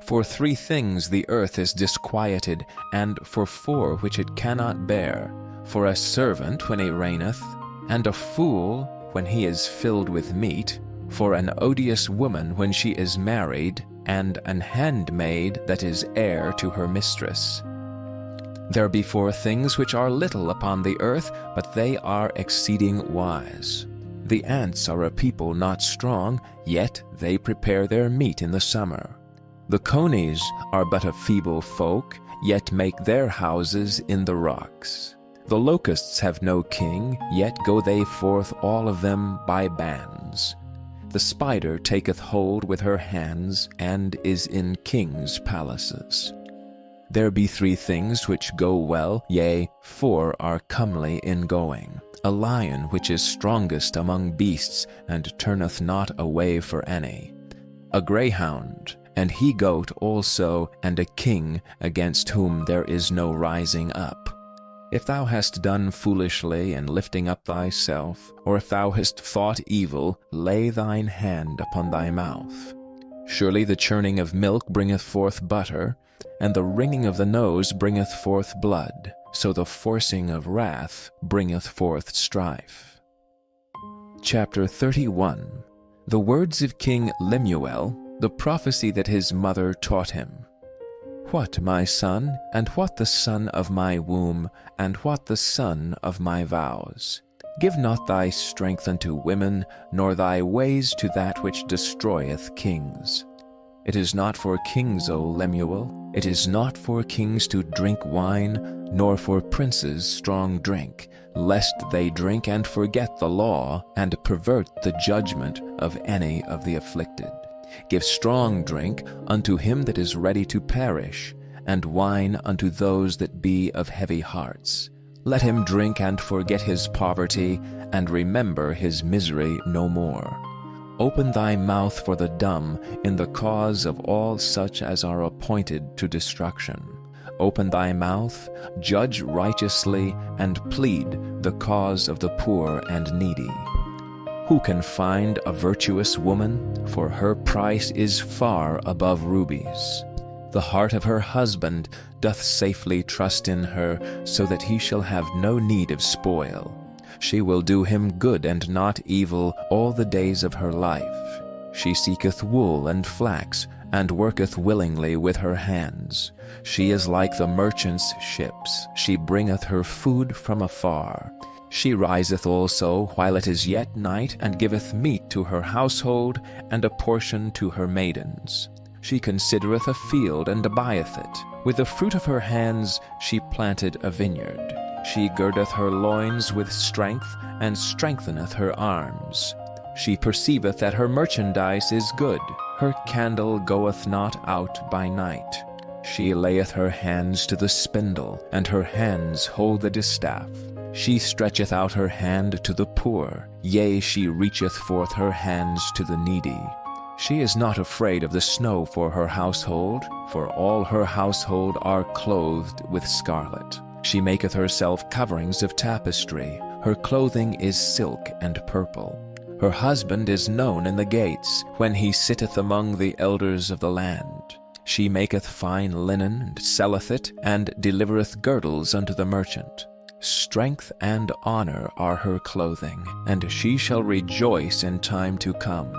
For 3 things the earth is disquieted, and for 4 which it cannot bear, for a servant when he reigneth, and a fool when he is filled with meat, for an odious woman when she is married, and an handmaid that is heir to her mistress. There be 4 things which are little upon the earth, but they are exceeding wise. The ants are a people not strong, yet they prepare their meat in the summer. The conies are but a feeble folk, yet make their houses in the rocks. The locusts have no king, yet go they forth all of them by bands. The spider taketh hold with her hands, and is in kings' palaces. There be 3 things which go well, yea, 4 are comely in going. A lion which is strongest among beasts, and turneth not away for any. A greyhound, and he-goat also, and a king, against whom there is no rising up. If thou hast done foolishly in lifting up thyself, or if thou hast thought evil, lay thine hand upon thy mouth. Surely the churning of milk bringeth forth butter, and the wringing of the nose bringeth forth blood, so the forcing of wrath bringeth forth strife. Chapter 31. The words of King Lemuel, the prophecy that his mother taught him. What, my son, and what the son of my womb, and what the son of my vows? Give not thy strength unto women, nor thy ways to that which destroyeth kings. It is not for kings, O Lemuel, it is not for kings to drink wine, nor for princes strong drink, lest they drink and forget the law, and pervert the judgment of any of the afflicted. Give strong drink unto him that is ready to perish, and wine unto those that be of heavy hearts. Let him drink and forget his poverty, and remember his misery no more. Open thy mouth for the dumb in the cause of all such as are appointed to destruction. Open thy mouth, judge righteously, and plead the cause of the poor and needy. Who can find a virtuous woman? For her price is far above rubies. The heart of her husband doth safely trust in her, so that he shall have no need of spoil. She will do him good and not evil all the days of her life. She seeketh wool and flax, and worketh willingly with her hands. She is like the merchant's ships. She bringeth her food from afar. She riseth also while it is yet night, and giveth meat to her household, and a portion to her maidens. She considereth a field, and buyeth it. With the fruit of her hands she planted a vineyard. She girdeth her loins with strength, and strengtheneth her arms. She perceiveth that her merchandise is good. Her candle goeth not out by night. She layeth her hands to the spindle, and her hands hold the distaff. She stretcheth out her hand to the poor, yea, she reacheth forth her hands to the needy. She is not afraid of the snow for her household, for all her household are clothed with scarlet. She maketh herself coverings of tapestry. Her clothing is silk and purple. Her husband is known in the gates, when he sitteth among the elders of the land. She maketh fine linen, and selleth it, and delivereth girdles unto the merchant. Strength and honor are her clothing, and she shall rejoice in time to come.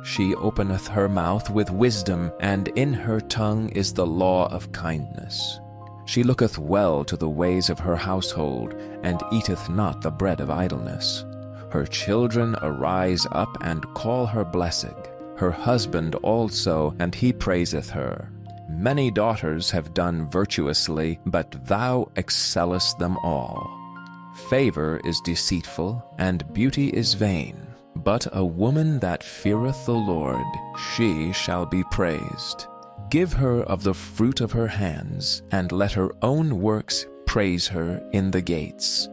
She openeth her mouth with wisdom, and in her tongue is the law of kindness. She looketh well to the ways of her household, and eateth not the bread of idleness. Her children arise up and call her blessed, her husband also, and he praiseth her. Many daughters have done virtuously, but thou excellest them all. Favor is deceitful, and beauty is vain. But a woman that feareth the Lord, she shall be praised. Give her of the fruit of her hands, and let her own works praise her in the gates.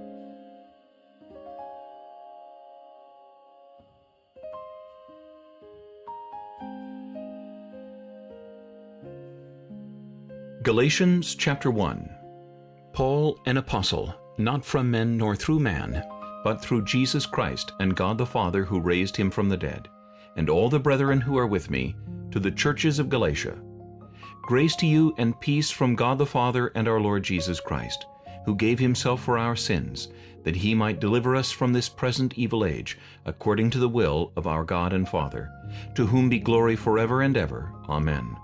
Galatians chapter 1. Paul, an apostle, not from men nor through man, but through Jesus Christ and God the Father who raised him from the dead, and all the brethren who are with me, to the churches of Galatia. Grace to you and peace from God the Father and our Lord Jesus Christ, who gave himself for our sins, that he might deliver us from this present evil age, according to the will of our God and Father, to whom be glory forever and ever. Amen.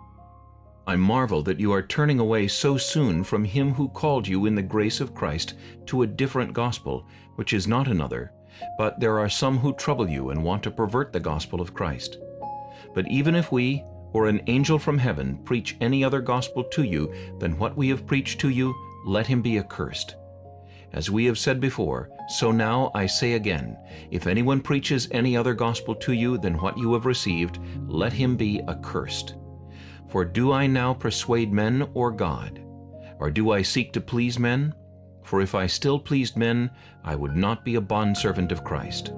I marvel that you are turning away so soon from him who called you in the grace of Christ to a different gospel, which is not another, but there are some who trouble you and want to pervert the gospel of Christ. But even if we, or an angel from heaven preach any other gospel to you than what we have preached to you, let him be accursed. As we have said before, so now I say again, if anyone preaches any other gospel to you than what you have received, let him be accursed. For do I now persuade men or God? Or do I seek to please men? For if I still pleased men, I would not be a bondservant of Christ.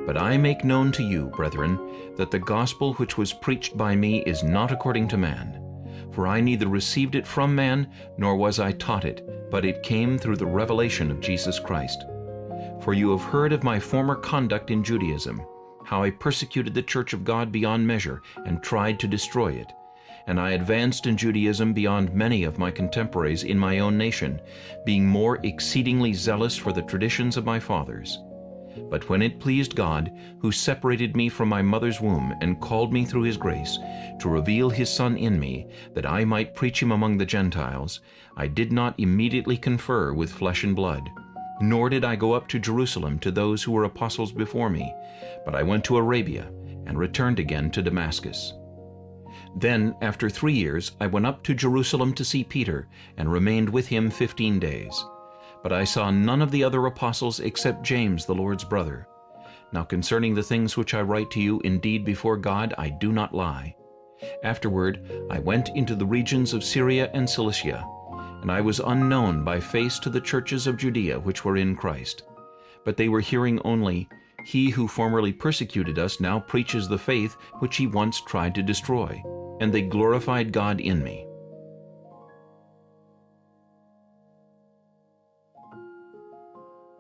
But I make known to you, brethren, that the gospel which was preached by me is not according to man. For I neither received it from man, nor was I taught it, but it came through the revelation of Jesus Christ. For you have heard of my former conduct in Judaism, how I persecuted the church of God beyond measure, and tried to destroy it. And I advanced in Judaism beyond many of my contemporaries in my own nation, being more exceedingly zealous for the traditions of my fathers. But when it pleased God, who separated me from my mother's womb and called me through his grace, to reveal his Son in me, that I might preach him among the Gentiles, I did not immediately confer with flesh and blood, nor did I go up to Jerusalem to those who were apostles before me, but I went to Arabia, and returned again to Damascus. Then, after 3 years, I went up to Jerusalem to see Peter, and remained with him 15 days. But I saw none of the other apostles except James, the Lord's brother. Now concerning the things which I write to you, indeed before God I do not lie. Afterward I went into the regions of Syria and Cilicia, and I was unknown by face to the churches of Judea which were in Christ. But they were hearing only, "He who formerly persecuted us now preaches the faith which he once tried to destroy." And they glorified God in me.